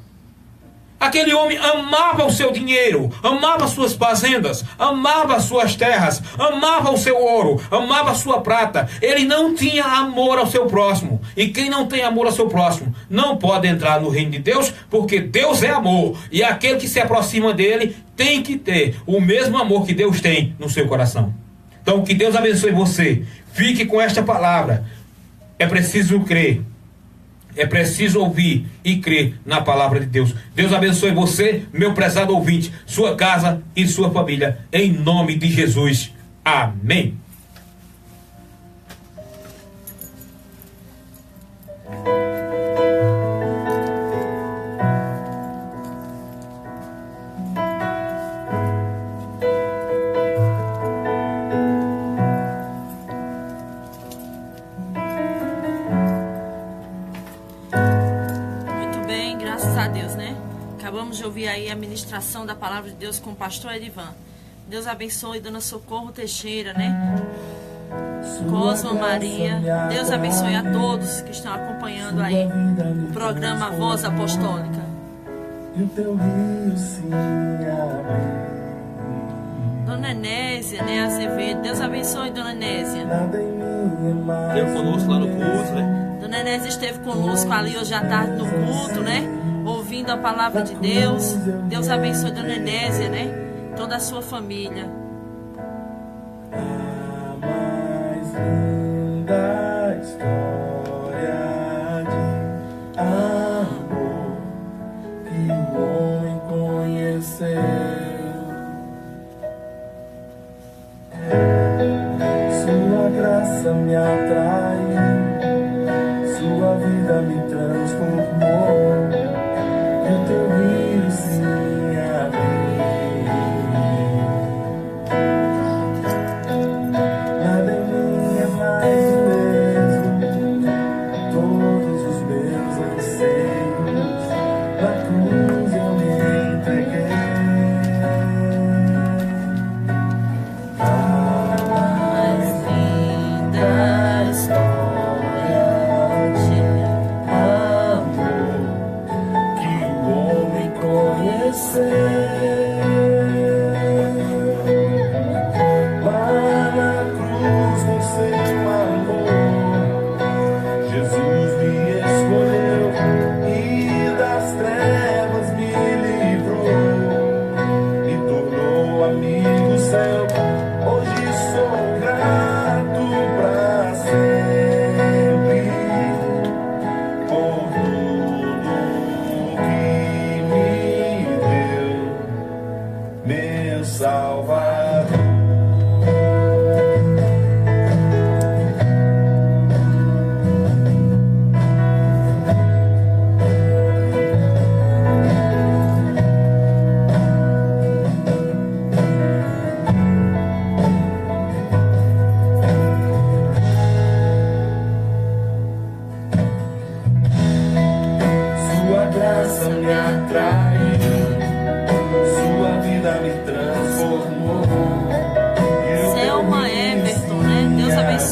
Aquele homem amava o seu dinheiro, amava suas fazendas, amava suas terras, amava o seu ouro, amava a sua prata. Ele não tinha amor ao seu próximo. E quem não tem amor ao seu próximo não pode entrar no reino de Deus, porque Deus é amor. E aquele que se aproxima dele tem que ter o mesmo amor que Deus tem no seu coração. Então que Deus abençoe você. Fique com esta palavra. É preciso crer. É preciso ouvir e crer na palavra de Deus. Deus abençoe você, meu prezado ouvinte, sua casa e sua família, em nome de Jesus. Amém. Acabamos de ouvir aí a ministração da palavra de Deus com o pastor Edivan. Deus abençoe Dona Socorro Teixeira, né? Cosma Maria. Deus abençoe a todos que estão acompanhando aí o programa Voz Apostólica. Dona Enésia, né, Azevedo. Deus abençoe Dona Enésia. Esteve conosco lá no culto, né? Dona Enésia esteve conosco ali hoje à tarde no culto, né? Ouvindo a palavra de Deus. Deus abençoe Dona Enésia, né? Toda a sua família. A mais linda história de amor que o homem conheceu. Sua graça me atraiu, sua vida me transformou. E o teu rio se abriu. Nada em mim é mais o mesmo. Todos os meus anseios na cruz eu me entreguei. A mais linda história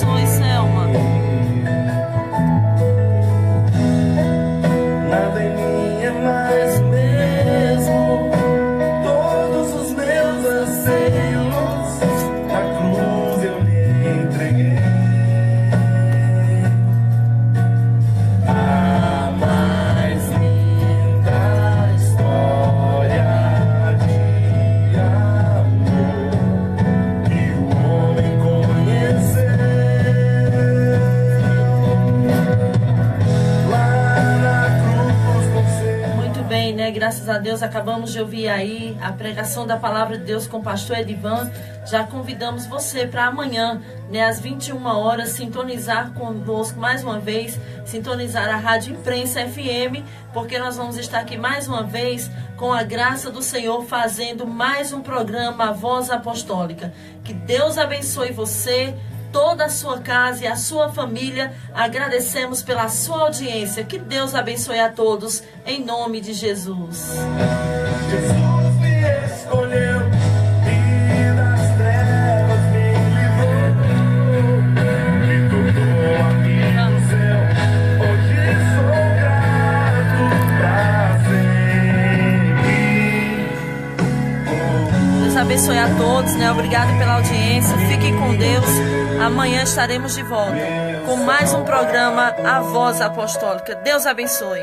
abençoe, Selma. Nada em mim é mais o mesmo. Todos os meus anseios na cruz eu lhe entreguei. A mais linda história de amor que o homem conheceu. Lá na cruz com seu. Muito bem, né? Graças a Deus acabamos de ouvir aí a pregação da palavra de Deus com o pastor Edivan. Já convidamos você para amanhã, né, às 21 horas, sintonizar conosco mais uma vez, sintonizar a Rádio Imprensa FM, porque nós vamos estar aqui mais uma vez com a graça do Senhor fazendo mais um programa, A Voz Apostólica. Que Deus abençoe você, toda a sua casa e a sua família. Agradecemos pela sua audiência. Que Deus abençoe a todos, em nome de Jesus. Jesus me escolheu e das trevas me livrou, me tornou amigo do céu. Hoje sou grato pra sempre. Deus abençoe a todos, né? Obrigado pela audiência. Fiquem com Deus. Amanhã estaremos de volta com mais um programa, A Voz Apostólica. Deus abençoe.